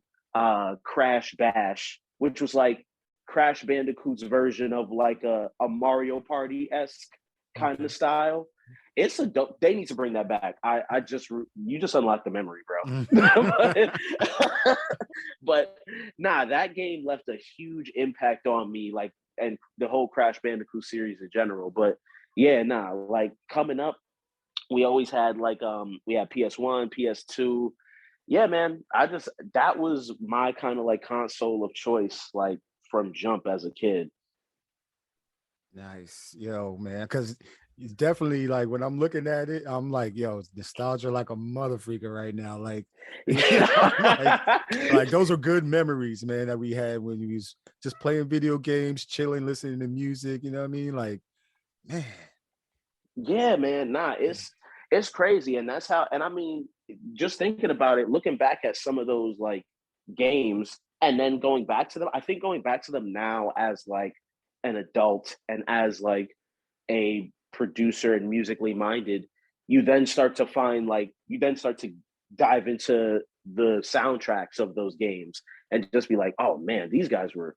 Speaker 2: Crash Bash, which was like Crash Bandicoot's version of like a Mario Party-esque kind
Speaker 1: Okay.
Speaker 2: of style. It's a dope. They need to bring that back. I just you just unlocked the memory, bro. But nah, that game left a huge impact on me, like, and the whole Crash Bandicoot series in general. But yeah, nah, like coming up, we always had like we had PS1, PS2. Yeah, man. That was my kind of like console of choice, like from jump as a kid.
Speaker 1: Nice, yo, man. Because it's definitely like when I'm looking at it, I'm like, yo, it's nostalgia like a mother freaker right now. Like, you know, like those are good memories, man, that we had when we was just playing video games, chilling, listening to music. You know what I mean? Like, man.
Speaker 2: Yeah, man. Nah, it's crazy, and that's how. And I mean, just thinking about it, looking back at some of those like games, and then going back to them. I think going back to them now as like an adult and as like a producer and musically minded, you then start to dive into the soundtracks of those games and just be like, oh man, these guys were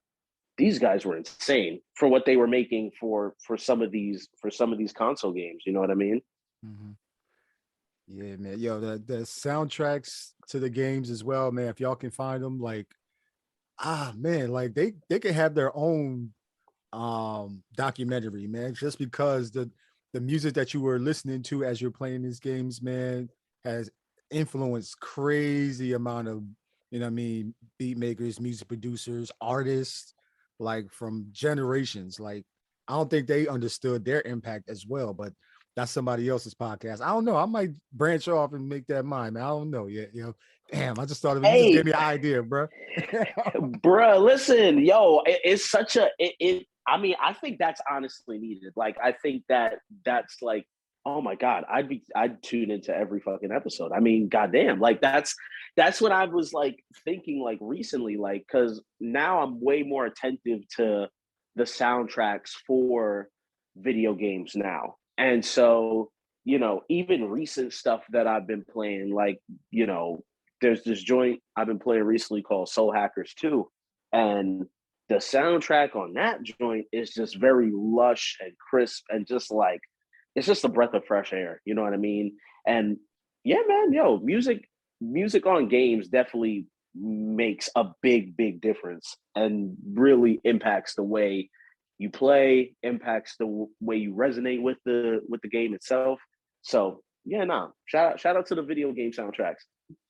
Speaker 2: insane for what they were making for some of these console games. You know what I mean?
Speaker 1: Mhm. Yeah, man. Yo, the soundtracks to the games as well, man. If y'all can find them, like, man, like they could have their own documentary, man, just because the music that you were listening to as you're playing these games, man, has influenced crazy amount of, you know what I mean, beat makers, music producers, artists, like from generations. Like, I don't think they understood their impact as well, but that's somebody else's podcast. I don't know. I might branch off and make that mine, man. I don't know yet. You know, damn, I just thought of it. You just gave
Speaker 2: Hey,
Speaker 1: me an idea, bro.
Speaker 2: bruh, listen, yo, it's such a I mean, I think that's honestly needed. Like, I think that's like, oh my god, I'd tune into every fucking episode. I mean, goddamn, like that's what I was like thinking like recently, like because now I'm way more attentive to the soundtracks for video games now, and so you know, even recent stuff that I've been playing, like you know, there's this joint I've been playing recently called Soul Hackers 2. And the soundtrack on that joint is just very lush and crisp and just like it's just a breath of fresh air. You know what I mean? And yeah, man, yo, music on games definitely makes a big difference and really impacts the way you play, impacts the way you resonate with the game itself. So yeah, nah. Shout out to the video game soundtracks.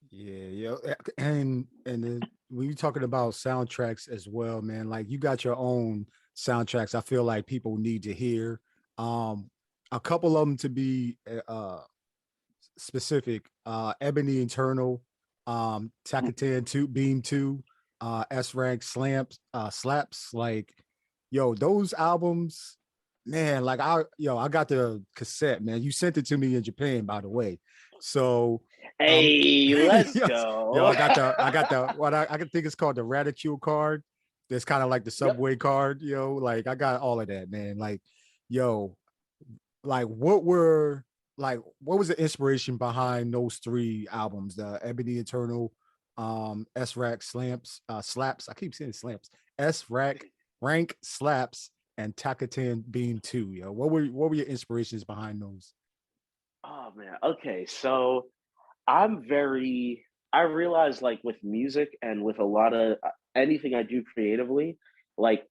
Speaker 1: Yeah, yeah, and then when you're talking about soundtracks as well, man, like you got your own soundtracks. I feel like people need to hear. Um, a couple of them to be specific. Ebony Internal, Takatan Two, Beam Two, S Rank Slams, Slaps. Like, yo, those albums, man. Like I got the cassette, man. You sent it to me in Japan, by the way. So
Speaker 2: Hey, let's
Speaker 1: yes, yo,
Speaker 2: go.
Speaker 1: I got the what I can think it's called the Radicule card. It's kind of like the
Speaker 2: Yep.
Speaker 1: subway card, like I got all of that, man. Like, yo, like what was the inspiration behind those three albums, the Ebony Eternal, S Rack Slaps, I keep saying Slamps, S Rack Rank Slaps, and Takatan Bean 2, what were your inspirations behind those?
Speaker 2: Oh man. Okay. So I realize like with music and with a lot of anything I do creatively, like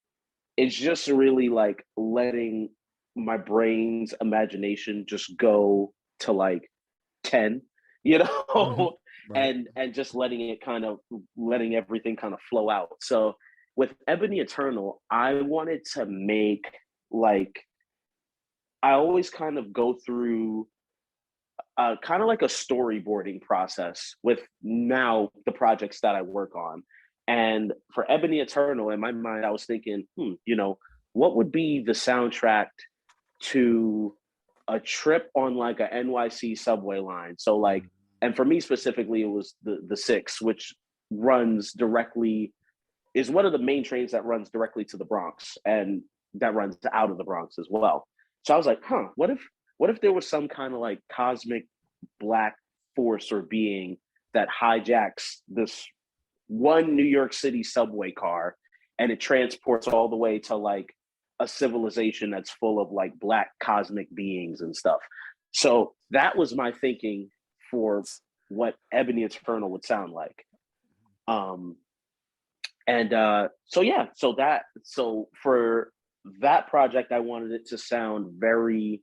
Speaker 2: it's just really like letting my brain's imagination just go to like 10, you
Speaker 1: Mhm.
Speaker 2: know,
Speaker 1: Right.
Speaker 2: and just letting everything kind of flow out. So with Ebony Eternal, I wanted to make like I always kind of go through kind of like a storyboarding process with now the projects that I work on. And for Ebony Eternal, in my mind, I was thinking, what would be the soundtrack to a trip on like a NYC subway line? So like,
Speaker 1: Mhm.
Speaker 2: and for me specifically, it was the six, which runs directly is one of the main trains that runs directly to the Bronx and that runs out of the Bronx as well. So I was like, what if there was some kind of like cosmic black force or being that hijacks this one New York City subway car and it transports all the way to like a civilization that's full of like black cosmic beings and stuff. So that was my thinking for what Ebony Eternal would sound like. Um, and so yeah, so for that project, I wanted it to sound very.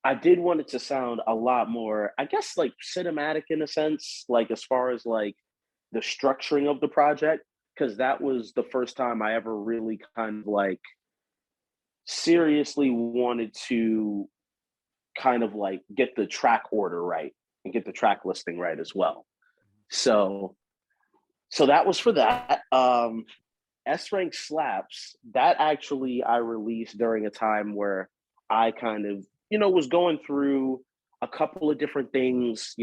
Speaker 2: I did want it to sound a lot more, I guess, like cinematic in a sense, like as far as like the structuring of the project, because that was the first time I ever really kind of like seriously wanted to kind of like get the track order right and get the track listing right as well. So so that was for that. S Rank Slaps, that actually I released during a time where I kind of, was going through a couple of different things,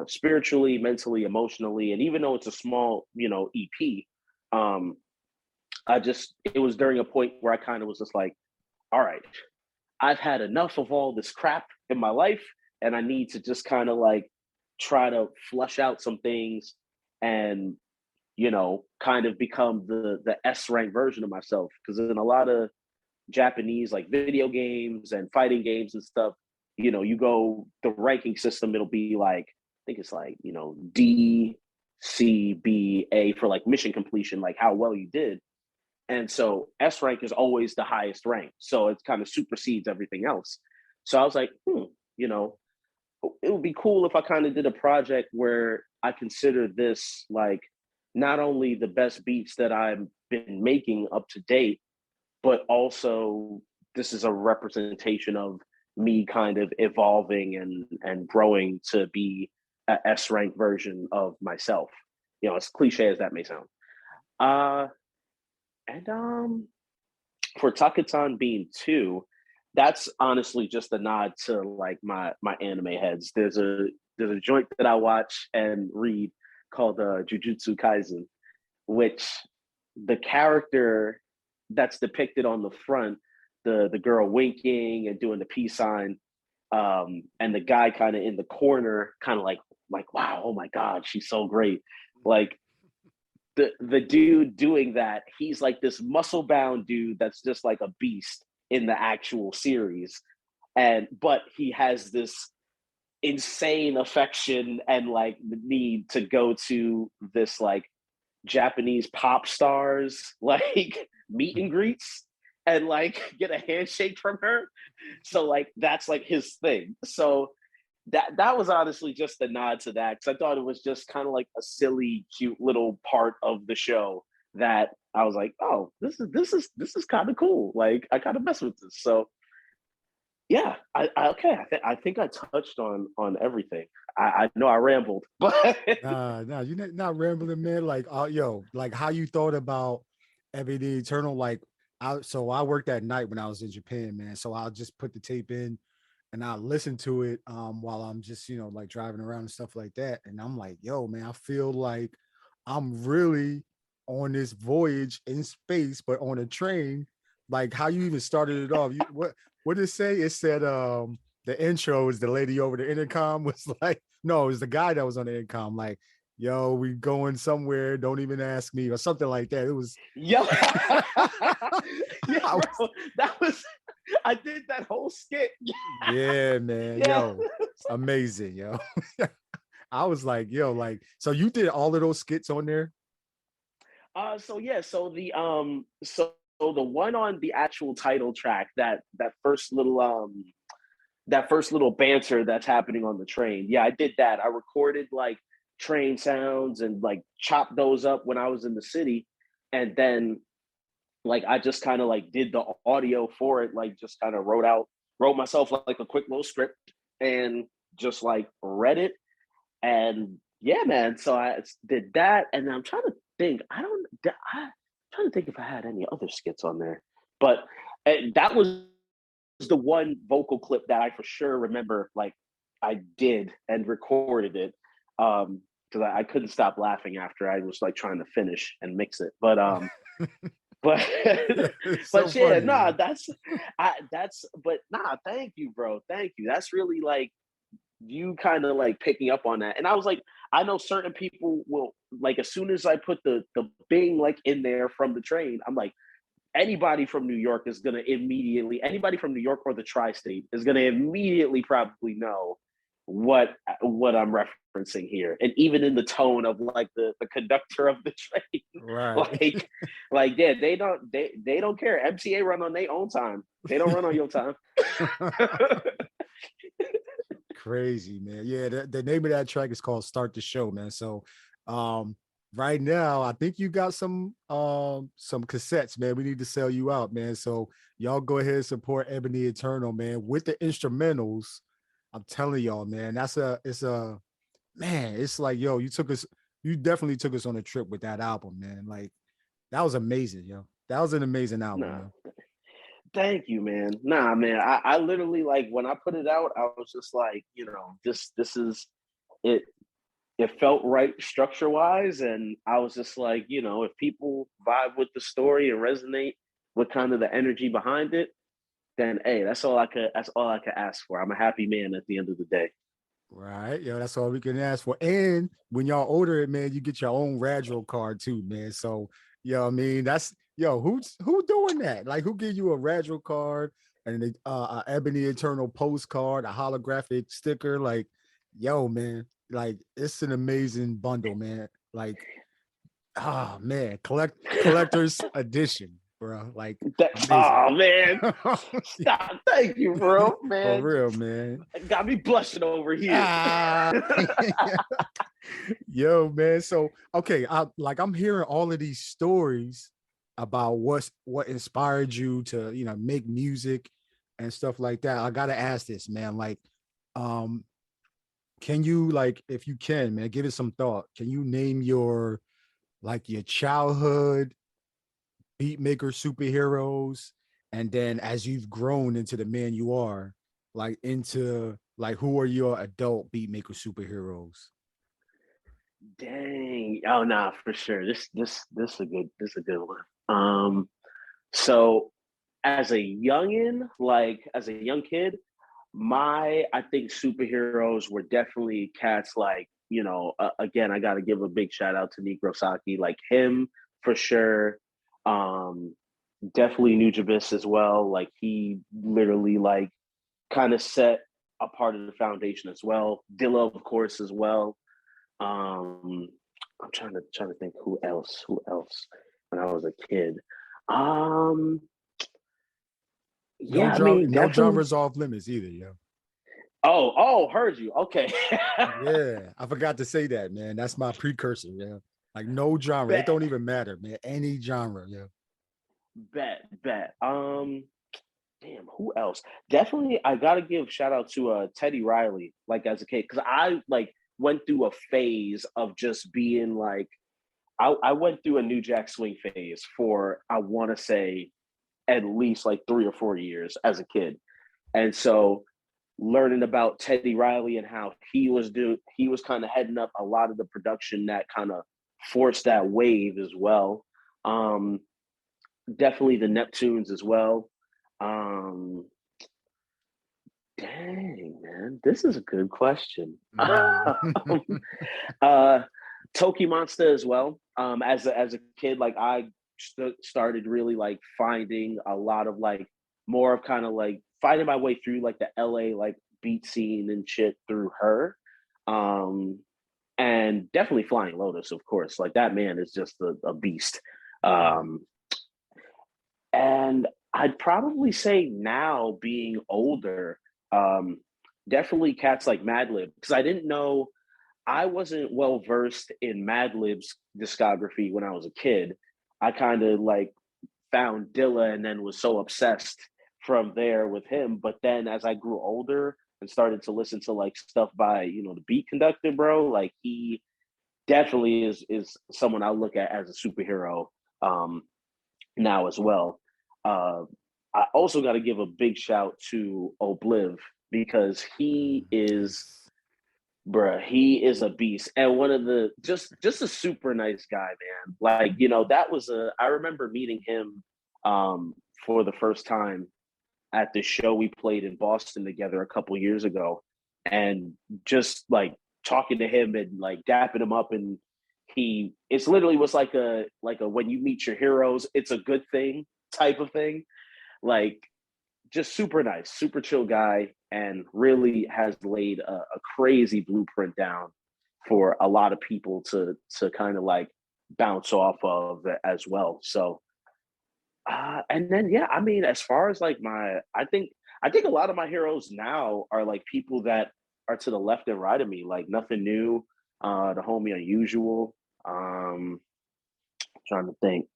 Speaker 2: spiritually, mentally, emotionally. And even though it's a small, EP, um, it was during a point where I kind of was just like, all right, I've had enough of all this crap in my life. And I need to just kind of like try to flush out some things and kind of become the S rank version of myself. Because in a lot of Japanese like video games and fighting games and stuff, you go the ranking system, it'll be like I think it's like D, C, B, A for like mission completion, like how well you did. And so S rank is always the highest rank, so it kind of supersedes everything else. So I was like, you know, it would be cool if I kind of did a project where I consider this like not only the best beats that I've been making up to date, but also this is a representation of me kind of evolving and growing to be a S rank version of myself. As cliche as that may sound. Uh and For Takutan Bean 2, that's honestly just a nod to like my anime heads. There's a joint that I watch and read called Jujutsu Kaisen, which the character that's depicted on the front, the girl winking and doing the peace sign, and the guy kind of in the corner, kind of like wow, oh my god, she's so great. Like the dude doing that, he's like this muscle bound dude that's just like a beast in the actual series, and but he has this insane affection and like the need to go to this like Japanese pop stars like meet and greets and like get a handshake from her. So like that's like his thing. So that was honestly just a nod to that because I thought it was just kind of like a silly, cute little part of the show that I was like, oh, this is kind of cool. Like I kind of mess with this. So yeah, okay. I think I touched on everything. I know I rambled, but
Speaker 1: Nah, you're not rambling, man. Like, like how you thought about Everyday Eternal. Like, I worked at night when I was in Japan, man. So I'll just put the tape in and I listen to it while I'm just, like driving around and stuff like that. And I'm like, yo, man, I feel like I'm really on this voyage in space, but on a train. Like how you even started it off. What did it say? It said the intro is the lady over the intercom was like, no, it was the guy that was on the intercom, like, yo, we going somewhere, don't even ask me, or something like that. It was
Speaker 2: Yo, yeah,
Speaker 1: I was,
Speaker 2: bro, that was. I did that whole skit.
Speaker 1: yeah, man,
Speaker 2: Yeah.
Speaker 1: yo, amazing, yo. I was like, yo, like, so you did all of those skits on there?
Speaker 2: So yeah, so the one on the actual title track, that first little banter that's happening on the train. Yeah, I did that. I recorded like train sounds and like chopped those up when I was in the city, and then like I just kind of like did the audio for it, like just kind of wrote myself like a quick little script and just like read it. And yeah, man. So I did that, and I'm trying to think. I'm trying to think if I had any other skits on there, but that was the one vocal clip that I for sure remember. Like I did and recorded it because I couldn't stop laughing after I was like trying to finish and mix it. But
Speaker 1: It's so
Speaker 2: but yeah,
Speaker 1: funny,
Speaker 2: nah,
Speaker 1: man.
Speaker 2: that's but nah, thank you, bro. Thank you. That's really like you kind of like picking up on that. And I was like, I know certain people will like as soon as I put the bing like in there from the train, I'm like, anybody from New York is gonna immediately, anybody from New York or the tri-state is gonna immediately probably know what I'm referencing here. And even in the tone of like the conductor of the train,
Speaker 1: Right.
Speaker 2: like yeah, they don't care. MTA run on their own time. They don't run on your time.
Speaker 1: Crazy, man. Yeah, the name of that track is called Start the Show, man. So um right now I think you got some cassettes, man. We need to sell you out, man. So y'all go ahead and support Ebony Eternal, man, with the instrumentals. I'm telling y'all, man, it's a man, it's like, yo, you definitely took us on a trip with that album, man. Like that was amazing, yo. That was an amazing album,
Speaker 2: Nah,
Speaker 1: yo.
Speaker 2: thank you, man. Nah, man. I literally like when I put it out, I was just like, this is it. It felt right structure wise, and I was just like, if people vibe with the story and resonate with kind of the energy behind it, then hey, that's all I could ask for. I'm a happy man at the end of the day.
Speaker 1: Right. Yo, that's all we can ask for. And when y'all order it, man, you get your own Radicule card too, man. So, I mean, that's who doing that? Like who give you a Radicule card and a Ebony Eternal postcard, a holographic sticker? Like, yo, man, like it's an amazing bundle, man. Like, man, collector's edition, bro. Like amazing.
Speaker 2: Oh man, stop! Thank you, bro,
Speaker 1: For
Speaker 2: man.
Speaker 1: real, man.
Speaker 2: Got me blushing over here.
Speaker 1: Ah, yo, man. So, okay, I'm hearing all of these stories about what inspired you to, make music and stuff like that. I gotta ask this, man. Like, um, can you like, if you can, man, give it some thought. Can you name your childhood Beatmaker superheroes, and then as you've grown into the man you are, like into like who are your adult Beatmaker superheroes?
Speaker 2: Dang. Oh nah, for sure. This a good one. So as a youngin, like as a young kid, I think superheroes were definitely cats like, again, I got to give a big shout out to Negro Saki, like him for sure. Um, Definitely Nujabis as well. Like he literally like kind of set a part of the foundation as well. Dilla, of course, as well. Um, I'm trying to think who else when I was a kid. Um, yeah, I mean,
Speaker 1: No
Speaker 2: definitely.
Speaker 1: genres off limits either, yo.
Speaker 2: Heard you. Okay.
Speaker 1: Yeah, I forgot to say that, man. That's my precursor, yeah. Like no genre. It
Speaker 2: bet,
Speaker 1: don't even matter, man. Any genre, yeah.
Speaker 2: bet. Damn, who else? Definitely, I gotta give shout out to Teddy Riley, like as a kid, because I like went through a phase of just being like, I went through a New Jack Swing phase for I want to say at least like 3 or 4 years as a kid, and so learning about Teddy Riley and how he was kind of heading up a lot of the production that kind of forced that wave as well. Definitely the Neptunes as well. Um, Dang, man, this is a good question. uh, Toki Monster as well. As a kid, like I started really like finding a lot of like more of kind of like finding my way through like the LA like beat scene and shit through her. Um, and definitely Flying Lotus, of course. Like that man is just a beast. Um, and I'd probably say now being older, um, definitely cats like Madlib because I didn't know I wasn't well versed in Madlib's discography when I was a kid. I kind of like found Dilla and then was so obsessed from there with him. But then as I grew older and started to listen to like stuff by the Beat Conductor, bro, like he definitely is someone I look at as a superhero um, now as well. Uh, I also got to give a big shout to Obliv because
Speaker 1: Yes.
Speaker 2: he is a beast and one of the just a super nice guy, man. Like that was I remember meeting him for the first time at the show we played in Boston together a couple years ago, and just like talking to him and like dapping him up, and it's literally was like a when you meet your heroes, it's a good thing type of thing. Like just super nice, super chill guy, and really has laid a crazy blueprint down for a lot of people to kind of like bounce off of as well. So and then yeah, I mean, as far as like I think a lot of my heroes now are like people that are to the left and right of me, like Nothing New, the homie Unusual. Trying to think,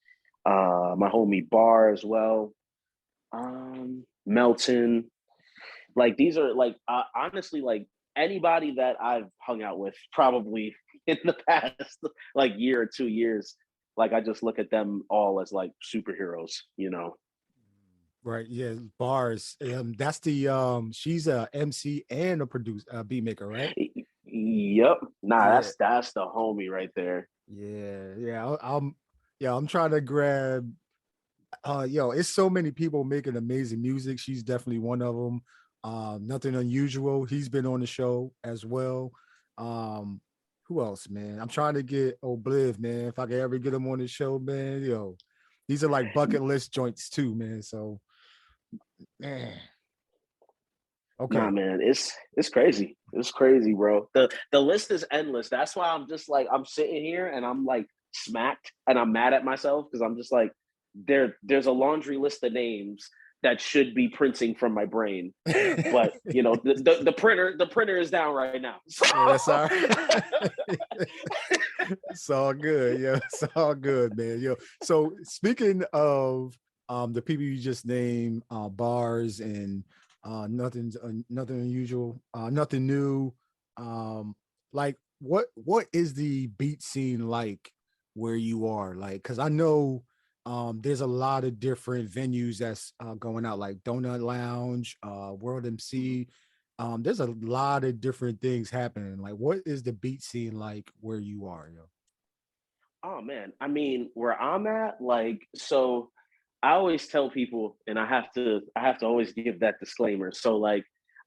Speaker 2: my homie Bar as well, Melton. Like these are like honestly like anybody that I've hung out with probably in the past like year or 2 years. Like I just look at them all as like superheroes.
Speaker 1: Right. Yeah. Bars. That's the she's a MC and a producer, beat maker, right?
Speaker 2: Yep. Nah,
Speaker 1: Yeah.
Speaker 2: that's the homie right there.
Speaker 1: Yeah. Yeah. I'm trying to grab it's so many people making amazing music. She's definitely one of them. Nothing Unusual. He's been on the show as well. Um, who else, man? I'm trying to get Obliv, man. If I could ever get him on the show, man, these are like bucket list joints too, man. So, man,
Speaker 2: Nah,
Speaker 1: okay.
Speaker 2: man, it's crazy. It's crazy, bro. The list is endless. That's why I'm just like I'm sitting here and I'm like smacked and I'm mad at myself because I'm just like there's a laundry list of names that should be printing from my brain. But the printer is down right now. So
Speaker 1: Yeah, that's all right. It's all good. Yeah, it's all good, man. So speaking of the people you just named, bars and nothing unusual, nothing new. Like what is the beat scene like where you are? Like, because I know there's a lot of different venues that's going out, like Donut Lounge, World MC. There's a lot of different things happening. Like, what is the beat scene like where you are, yo?
Speaker 2: oh man, I mean, where I'm at, like, so I always tell people, and I have to always give that disclaimer. So like,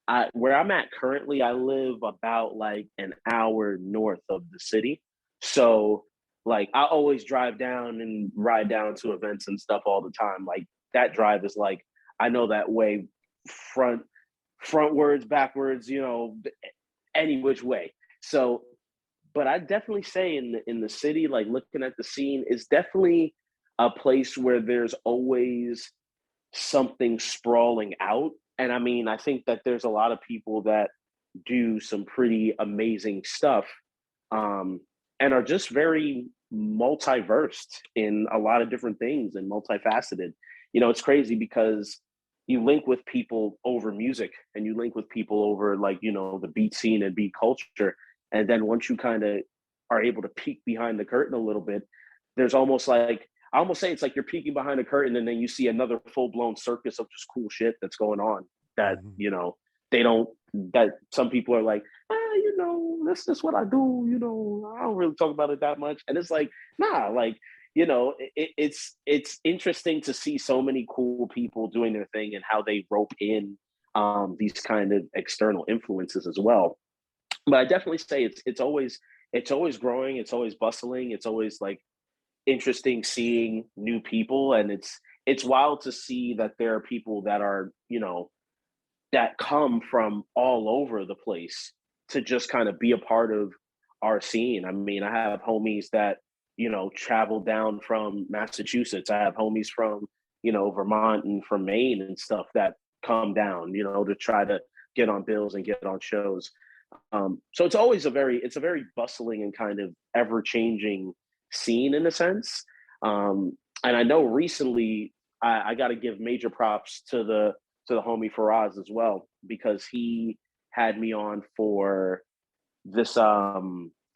Speaker 2: I where I'm at currently, I live about like an hour north of the city. So like, I always drive down and ride down to events and stuff all the time. Like that drive is like, I know that way, front frontwards, backwards, any which way. So but I definitely say in the city, like looking at the scene, is definitely a place where there's always something sprawling out. And I mean, I think that there's a lot of people that do some pretty amazing stuff, um, and are just very multiversed in a lot of different things and multifaceted. It's crazy because you link with people over music and you link with people over like the beat scene and beat culture, and then once you kind of are able to peek behind the curtain a little bit, there's almost like I almost say it's like you're peeking behind a curtain and then you see another full blown circus of just cool shit that's going on that
Speaker 1: Mhm.
Speaker 2: they don't that some people are like, that's just what I do. I don't really talk about it that much. And it's like, nah, like, it's interesting to see so many cool people doing their thing and how they rope in these kind of external influences as well. But I definitely say it's always growing, it's always bustling, it's always like interesting seeing new people, and it's wild to see that there are people that are that come from all over the place to just kind of be a part of our scene. I mean, I have homies that, travel down from Massachusetts. I have homies from, Vermont and from Maine and stuff that come down, to try to get on bills and get on shows. So it's a very bustling and kind of ever changing scene in a sense. And I know recently I got to give major props to the homie Faraz as well, because he had me on for this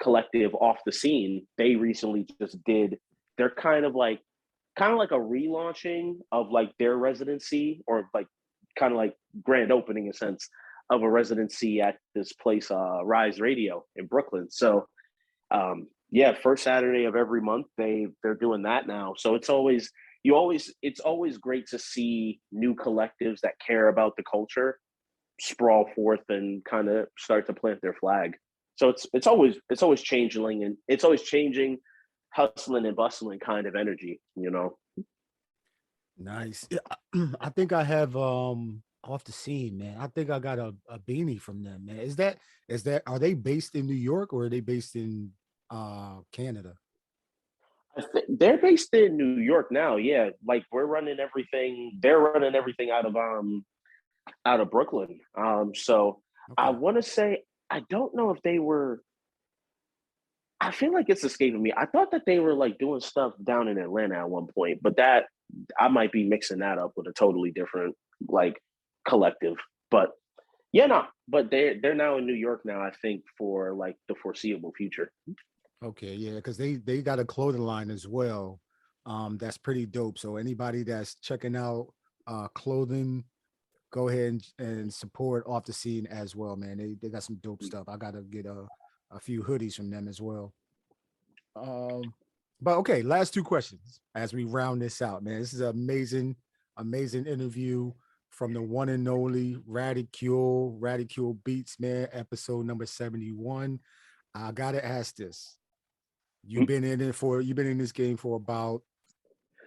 Speaker 2: collective off the scene. They recently just did, they're kind of like a relaunching of like their residency, or like kind of like grand opening in a sense of a residency at this place, Rise Radio in Brooklyn. So yeah, first Saturday of every month they're doing that now. So it's always great to see new collectives that care about the culture sprawl forth and kind of start to plant their flag. So it's always changing, and it's always changing, hustling and bustling kind of energy.
Speaker 1: Nice. Yeah, I think I have off the scene, man. I think I got a beanie from them, man. Is that are they based in New York or are they based in Canada?
Speaker 2: They're based in New York now. Yeah, like we're running everything. They're running everything out of Brooklyn. So I
Speaker 1: Okay.
Speaker 2: want to say, I don't know if they were. I feel like it's escaping me. I thought that they were like doing stuff down in Atlanta at one point, but that I might be mixing that up with a totally different like collective. But yeah, no. But they're now in New York now. I think for like the foreseeable future.
Speaker 1: Okay, yeah, because they got a clothing line as well. That's pretty dope. So anybody that's checking out clothing, go ahead and support off the scene as well, man. They got some dope stuff. I gotta get a few hoodies from them as well. Um, but okay, last two questions as we round this out, man. This is an amazing interview from the one and only Radicule Beats, man. Episode number 71. I gotta ask this. You've been in this game for about,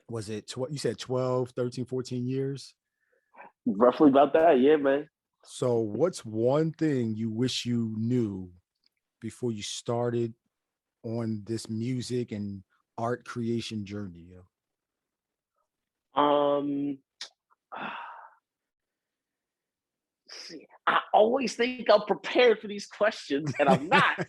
Speaker 1: was it you said 12, 13, 14 years?
Speaker 2: Roughly about that, yeah, man.
Speaker 1: So what's one thing you wish you knew before you started on this music and art creation journey? Yo?
Speaker 2: Um, see, I always think I'm prepared for these questions, and I'm not.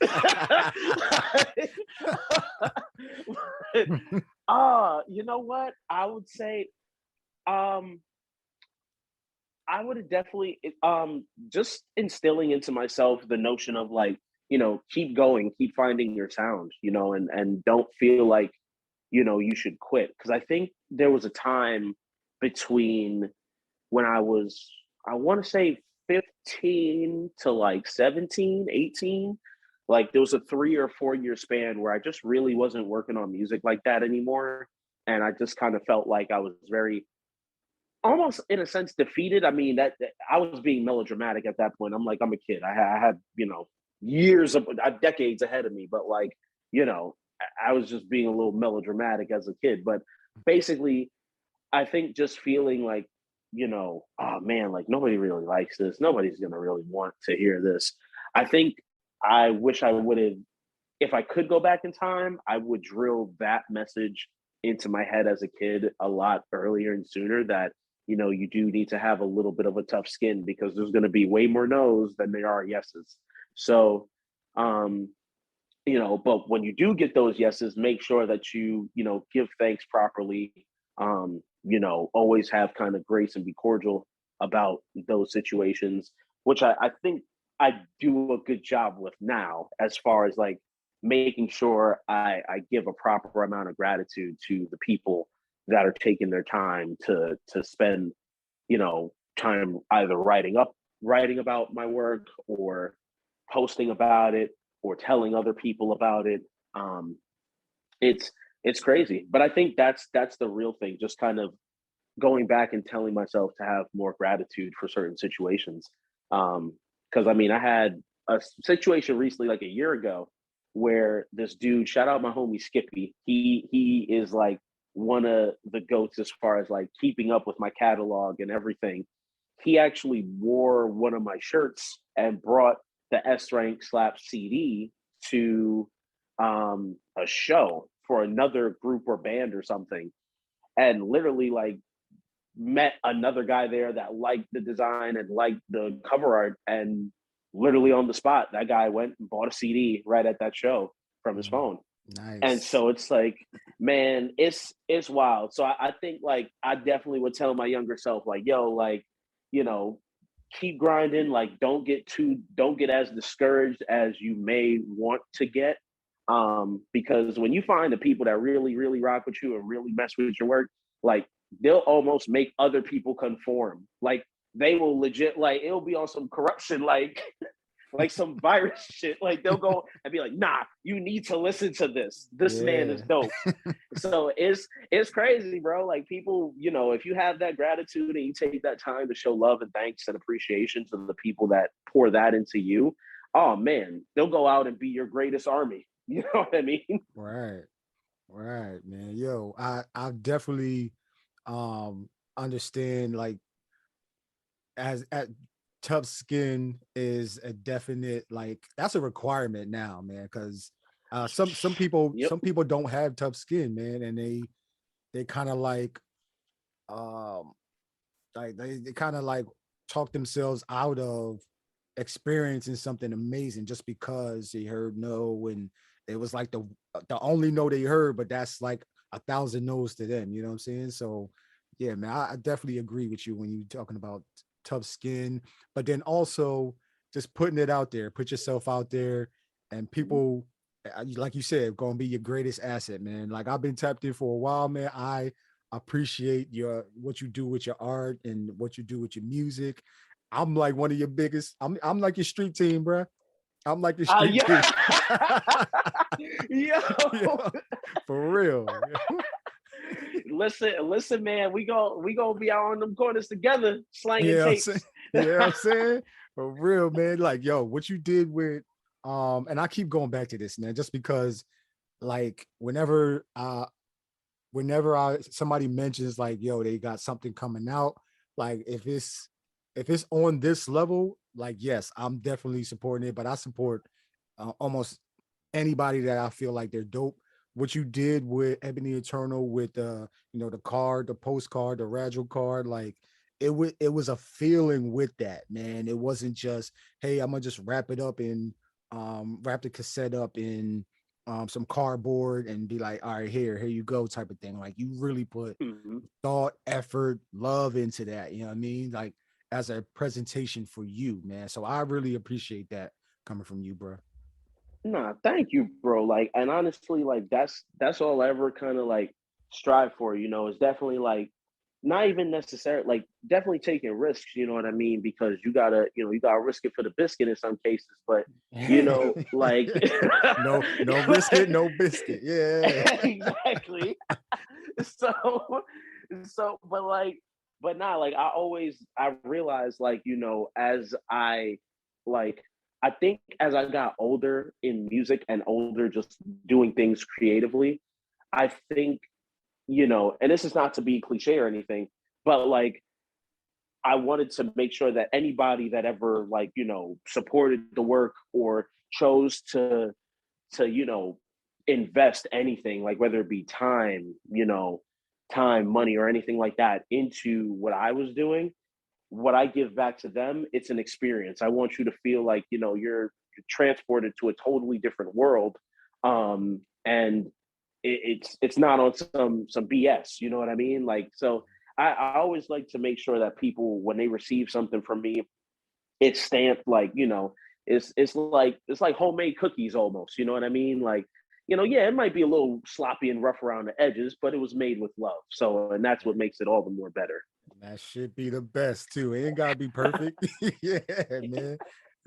Speaker 2: You know what? I would say, um, I would have definitely just instilling into myself the notion of like, keep going, keep finding your sound, and don't feel like, you should quit. Because I think there was a time between when I want to say 15 to like 17, 18. Like there was a 3 or 4 year span where I just really wasn't working on music like that anymore. And I just kind of felt like I was very, almost in a sense, defeated. I mean, that I was being melodramatic at that point. I'm like, I'm a kid. I had years of decades ahead of me, but like, I was just being a little melodramatic as a kid. But basically, I think just feeling like, oh man, like nobody really likes this. Nobody's gonna really want to hear this. I think I wish I would have, if I could go back in time, I would drill that message into my head as a kid a lot earlier and sooner, that, you do need to have a little bit of a tough skin, because there's going to be way more no's than there are yeses. So, um, but when you do get those yeses, make sure that you give thanks properly. Always have kind of grace and be cordial about those situations, which I think I do a good job with now, as far as like making sure I give a proper amount of gratitude to the people that are taking their time to spend, time either writing up writing about my work or posting about it or telling other people about it. Um, it's it's crazy, but I think that's the real thing. Just kind of going back and telling myself to have more gratitude for certain situations. Because I mean, I had a situation recently, like a year ago, where this dude, shout out my homie Skippy, he is like one of the goats as far as like keeping up with my catalog and everything. He actually wore one of my shirts and brought the S Rank Slap CD to a show for another group or band or something, and literally like met another guy there that liked the design and liked the cover art, and literally on the spot that guy went and bought a CD right at that show from his phone. And
Speaker 1: Nice.
Speaker 2: so it's like, man, it's wild. So I think like I definitely would tell my younger self, like, yo, like, you know, keep grinding, like don't get as discouraged as you may want to get. Because when you find the people that really, really rock with you and really mess with your work, like they'll almost make other people conform. Like they will legit, like it'll be on some corruption, like some virus shit. Like they'll go and be like, nah, you need to listen to this. This man is
Speaker 1: Yeah.
Speaker 2: dope. So it's crazy, bro. Like people, you know, if you have that gratitude and you take that time to show love and thanks and appreciation to the people that pour that into you, oh man, they'll go out and be your greatest army. You know what I mean?
Speaker 1: Right. Right, man. Yo, I definitely um understand like as at tough skin is a definite like that's a requirement now, man, because some people
Speaker 2: Yep.
Speaker 1: some people don't have tough skin, man, and they kind of um like they kind of like talk themselves out of experiencing something amazing just because they heard no, and it was like the only no they heard, but that's like a thousand no's to them. You know what I'm saying? So yeah, man, I definitely agree with you when you talking about tough skin, but then also just putting it out there, put yourself out there, and people like you said, gonna be your greatest asset, man. Like I've been tapped in for a while, man. I appreciate your what you do with your art and what you do with your music. I'm like one of your biggest. I'm like your street team, bro. I'm like your street team.
Speaker 2: Yeah. Yo.
Speaker 1: Yeah, for real.
Speaker 2: Listen, man. We gonna be out on them corners together, slanging
Speaker 1: Yeah, I'm saying.
Speaker 2: tapes.
Speaker 1: Yeah, I'm saying for real, man. Like, yo, what you did with and I keep going back to this, man, just because like whenever I somebody mentions like, yo, they got something coming out, like if it's on this level, like yes, I'm definitely supporting it, but I support almost anybody that I feel like they're dope. What you did with Ebony Eternal with you know, the card, the postcard, the Radicule card, like it was a feeling with that, man. It wasn't just, hey, I'm gonna just wrap it up in wrap the cassette up in some cardboard and be like, all right, here you go, type of thing. Like you really put
Speaker 2: Mhm.
Speaker 1: thought, effort, love into that. You know what I mean? Like as a presentation for you, man. So I really appreciate that coming from you, bro.
Speaker 2: Nah, thank you, bro. Like, and honestly, like that's all I ever kind of like strive for. You know, is definitely like not even necessary, like definitely taking risks. You know what I mean? Because you gotta risk it for the biscuit in some cases. But you know, like,
Speaker 1: No risk it, no biscuit. Yeah.
Speaker 2: exactly. So, but like, but not like I realized like as like I think as I got older in music and older just doing things creatively, I think, and this is not to be cliche or anything, but like I wanted to make sure that anybody that ever like, supported the work or chose to invest anything, like whether it be time, time, money, or anything like that into what I was doing, what I give back to them, it's an experience. I want you to feel like, you're transported to a totally different world. And it's not on some BS, you know what I mean? Like, so I always like to make sure that people, when they receive something from me, it's stamped like, it's like homemade cookies almost, you know what I mean? Like, yeah, it might be a little sloppy and rough around the edges, but it was made with love. So, and that's what makes it all the more better.
Speaker 1: That should be the best too. It ain't gotta be perfect. Yeah, man.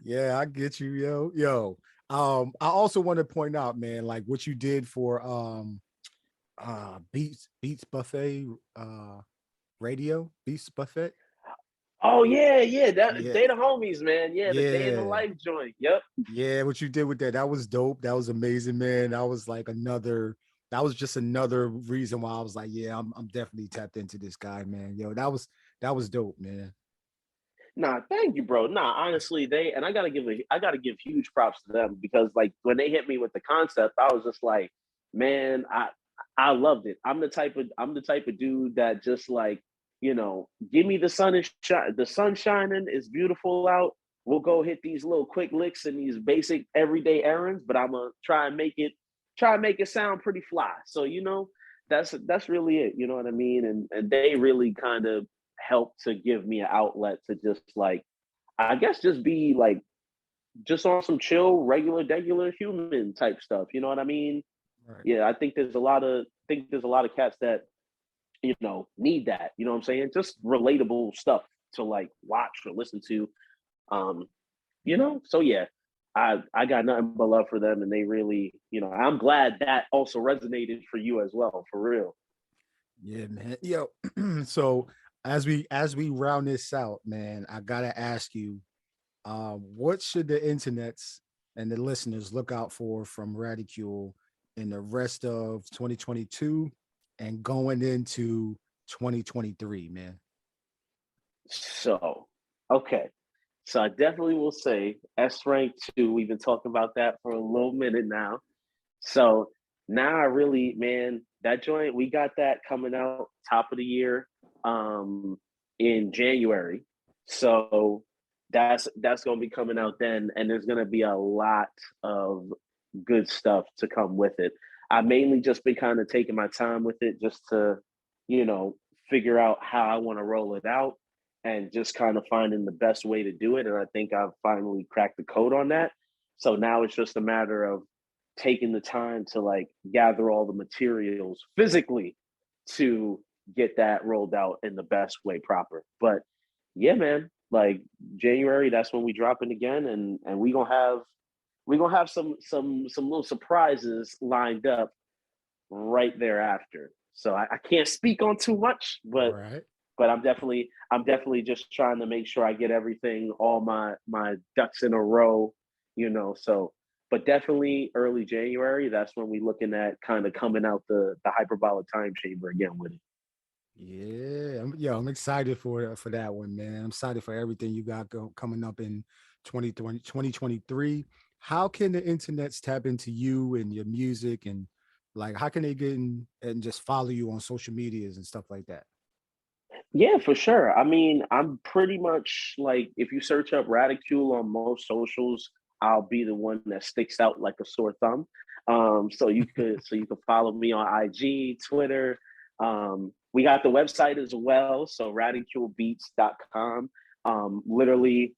Speaker 1: Yeah, I get you, yo. I also want to point out, man, like what you did for Beats Buffet radio, Beats Buffet.
Speaker 2: Oh yeah.
Speaker 1: Yeah,
Speaker 2: They the homies, man. Yeah, the day in the
Speaker 1: yeah,
Speaker 2: life joint. Yep.
Speaker 1: yeah. What you did with that was dope. That was amazing, man. That was just another reason why I was like, yeah, I'm definitely tapped into this guy, man. Yo, that was dope, man.
Speaker 2: Nah, thank you, bro. Nah, honestly, I gotta give huge props to them because like when they hit me with the concept, I was just like, man, I loved it. I'm the type of dude that just like, give me the sun is the sun shining, it's beautiful out. We'll go hit these little quick licks and these basic everyday errands, but I'm gonna try and make it sound pretty fly. So, that's really it. You know what I mean? And they really kind of help to give me an outlet to just like I guess just be like just on some chill, regular human type stuff. You know what I mean?
Speaker 1: Right.
Speaker 2: Yeah, I think there's a lot of cats that, need that. You know what I'm saying? Just relatable stuff to like watch or listen to. Um, so yeah. I got nothing but love for them and they really, I'm glad that also resonated for you as well, for real.
Speaker 1: Yeah, man. Yo, so as we round this out, man, I gotta ask you, what should the internets and the listeners look out for from Radicule in the rest of 2022 and going into 2023, man?
Speaker 2: So, okay. So I definitely will say S rank 2. We've been talking about that for a little minute now. So now I really, man, that joint, we got that coming out top of the year um in January. So that's gonna be coming out then, and there's gonna be a lot of good stuff to come with it. I mainly just been kind of taking my time with it just to, you know, figure out how I want to roll it out and just kind of finding the best way to do it. And I think I've finally cracked the code on that. So now it's just a matter of taking the time to like gather all the materials physically to get that rolled out in the best way proper. But yeah, man, like January, that's when we drop it again, and we gonna have some little surprises lined up right thereafter. So I can't speak on too much, but
Speaker 1: Right.
Speaker 2: I'm definitely just trying to make sure I get everything, all my ducks in a row, So, but definitely early January. That's when we looking at kind of coming out the hyperbolic time chamber again with it.
Speaker 1: Yeah, I'm excited for that one, man. I'm excited for everything you got coming up in 2023. How can the internets tap into you and your music and like how can they get in and just follow you on social medias and stuff like that?
Speaker 2: Yeah, for sure. I mean, I'm pretty much like if you search up Radicule on most socials, I'll be the one that sticks out like a sore thumb. So you could follow me on IG, Twitter. We got the website as well, so radiculebeats.com. Literally,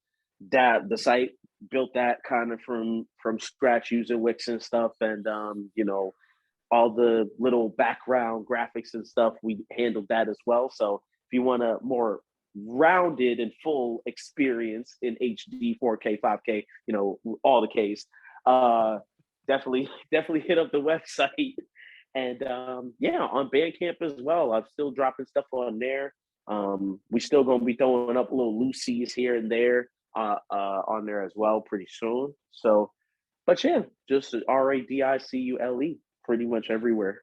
Speaker 2: that the site built that kind of from scratch using Wix and stuff, and all the little background graphics and stuff, we handled that as well. So if you want a more rounded and full experience in HD, 4K, 5K, all the Ks, uh, definitely hit up the website. And yeah, on Bandcamp as well. I'm still dropping stuff on there. We still gonna be throwing up little loosies here and there on there as well pretty soon. So, but yeah, just Radicule pretty much everywhere.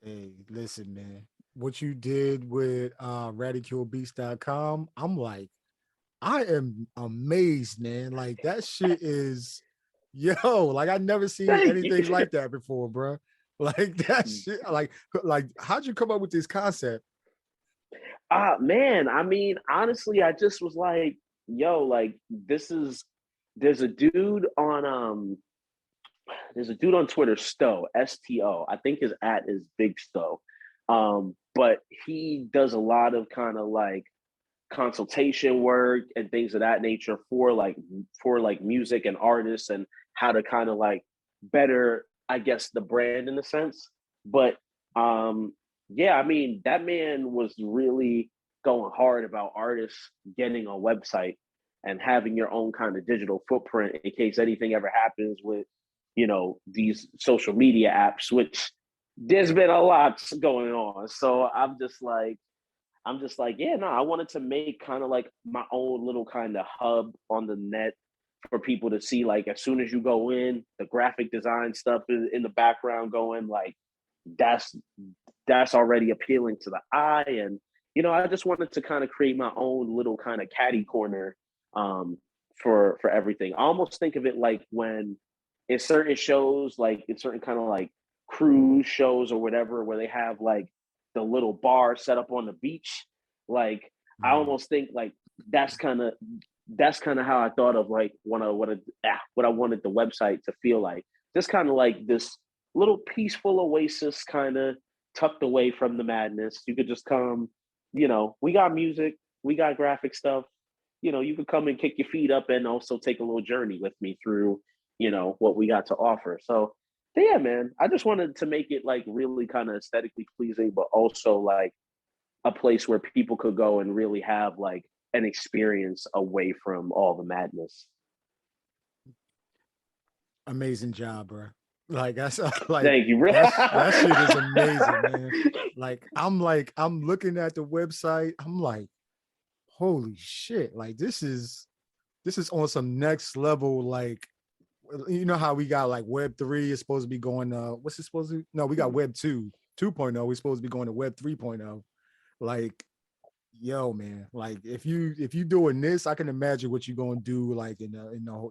Speaker 1: Hey, listen, man. What you did with radiculebeats.com, I'm like, I am amazed, man. Like that shit is like I never seen
Speaker 2: Thank you.
Speaker 1: anything like that before, bro. Like that shit, like how'd you come up with this concept?
Speaker 2: Man, I mean, honestly, I just was like, yo, like there's a dude on Twitter, Stowe, STO. I think his at is Big Stowe. But he does a lot of kind of like consultation work and things of that nature for like music and artists and how to kind of like better, I guess, the brand in a sense. But yeah, I mean, that man was really going hard about artists getting a website and having your own kind of digital footprint in case anything ever happens with, these social media apps, which there's been a lot going on. So I'm just like, yeah, no, I wanted to make kind of like my own little kind of hub on the net for people to see. Like, as soon as you go in, the graphic design stuff is in the background going, like, that's that's already appealing to the eye. And I just wanted to kind of create my own little kind of caddy corner, for everything. I almost think of it like when in certain shows, like in certain kind of like cruise shows or whatever, where they have like the little bar set up on the beach. Like, I almost think like that's kind of how I thought of like what I wanted the website to feel like. Just kind of like this little peaceful oasis, kind of tucked away from the madness. You could just come, we got music, we got graphic stuff. You could come and kick your feet up and also take a little journey with me through, what we got to offer. So yeah, man, I just wanted to make it like really kind of aesthetically pleasing, but also like a place where people could go and really have like an experience away from all the madness.
Speaker 1: Amazing job, bro. Like that's like
Speaker 2: Thank you, bro.
Speaker 1: that shit is amazing, man. I'm looking at the website. I'm like, holy shit! Like this is on some next level. Like, you know how we got like Web 3 is supposed to be going. What's it supposed to? No, we got Web 2.0. We're supposed to be going to Web 3.0. Like, yo, man. Like if you doing this, I can imagine what you're gonna do. Like in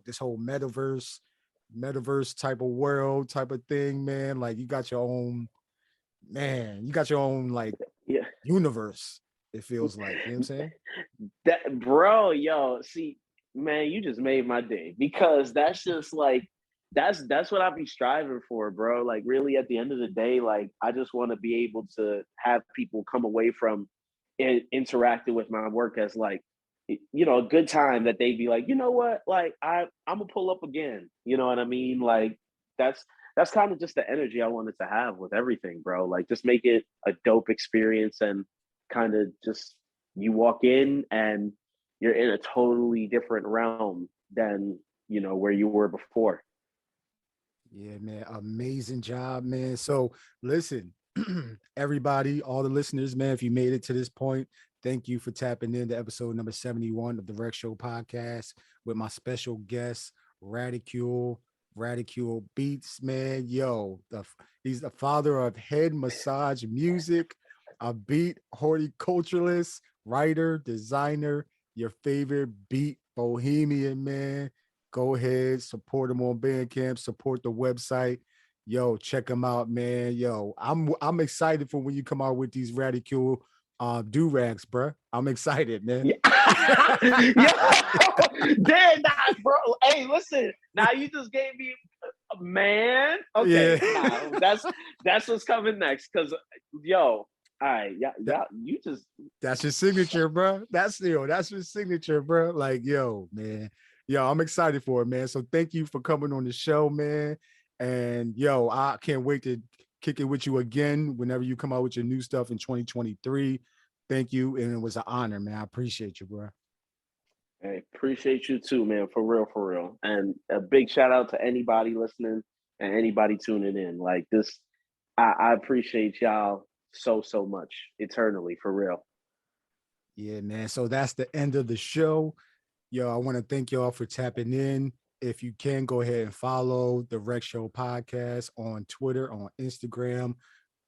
Speaker 1: this whole metaverse type of world type of thing, man. Like you got your own, man. You got your own like
Speaker 2: Yeah.
Speaker 1: universe. It feels like, you know what I'm saying?
Speaker 2: That, bro, yo, see, man, you just made my day, because that's just like that's what I be striving for, bro. Like, really, at the end of the day, like, I just want to be able to have people come away from interacting with my work as like, a good time, that they be like, you know what, like, I'm gonna pull up again. You know what I mean? Like, that's kind of just the energy I wanted to have with everything, bro. Like, just make it a dope experience, and kind of just, you walk in and you're in a totally different realm than where you were before.
Speaker 1: Yeah, man. Amazing job, man. So listen, everybody, all the listeners, man, if you made it to this point, thank you for tapping into episode number 71 of the Rec Show podcast with my special guest, Radicule Beats, man. Yo, he's the father of head massage music, a beat horticulturalist, writer, designer, your favorite beat bohemian, man. Go ahead, support him on Bandcamp, support the website. Yo, check him out, man. Yo, I'm excited for when you come out with these Radicule do-rags, bro. I'm excited, man.
Speaker 2: Yeah. Yo, damn, nah, bro. Hey, listen. Now you just gave me, man. Okay, yeah. Nah, that's what's coming next. Cause yo, all right, yeah, you just,
Speaker 1: that's your signature, bro. That's your signature, bro. Like, yo, man. Yo, I'm excited for it, man. So thank you for coming on the show, man. And yo, I can't wait to kick it with you again whenever you come out with your new stuff in 2023. Thank you. And it was an honor, man. I appreciate you, bro.
Speaker 2: Hey, appreciate you too, man. For real, for real. And a big shout out to anybody listening and anybody tuning in. Like this, I appreciate y'all so much, eternally, for real.
Speaker 1: Yeah, man. So that's the end of the show. Yo, I want to thank y'all for tapping in. If you can, go ahead and follow the Rec Show podcast on Twitter, on Instagram.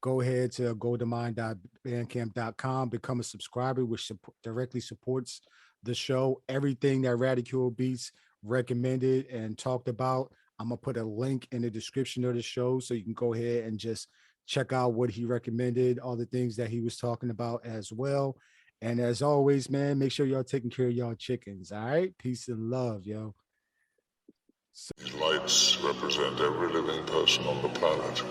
Speaker 1: Go ahead to gldnmnd.bandcamp.com, become a subscriber, which directly supports the show. Everything that Radicule Beats recommended and talked about, I'm going to put a link in the description of the show so you can go ahead and just check out what he recommended, all the things that he was talking about as well. And as always, man, make sure y'all taking care of y'all chickens. All right. Peace and love, yo.
Speaker 3: These lights represent every living person on the planet.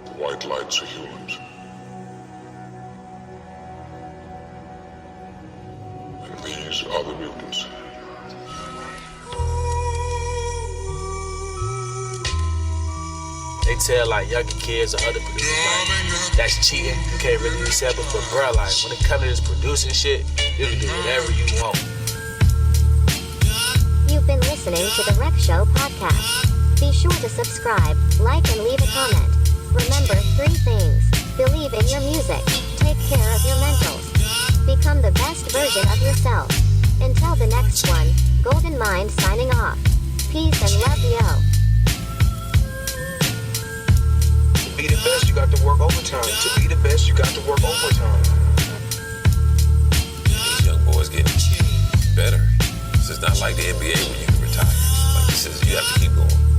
Speaker 3: The white lights are humans. And these are the mutants.
Speaker 4: they tell like younger kids or other producers like that's cheating. You can't really be selfish, but bro, like when it comes to this producing shit, you can do whatever you want.
Speaker 5: You've been listening to the Rec Show podcast. Be sure to subscribe, like, and leave a comment. Remember 3 things. Believe in your music. Take care of your mentals. Become the best version of yourself. Until the next one, Gldnmnd signing off. Peace and love, yo.
Speaker 4: To be the best, you got to work overtime. To be the best, you got to work overtime.
Speaker 6: These young boys getting better. This is not like the NBA where you can retire. Like this is, you have to keep going.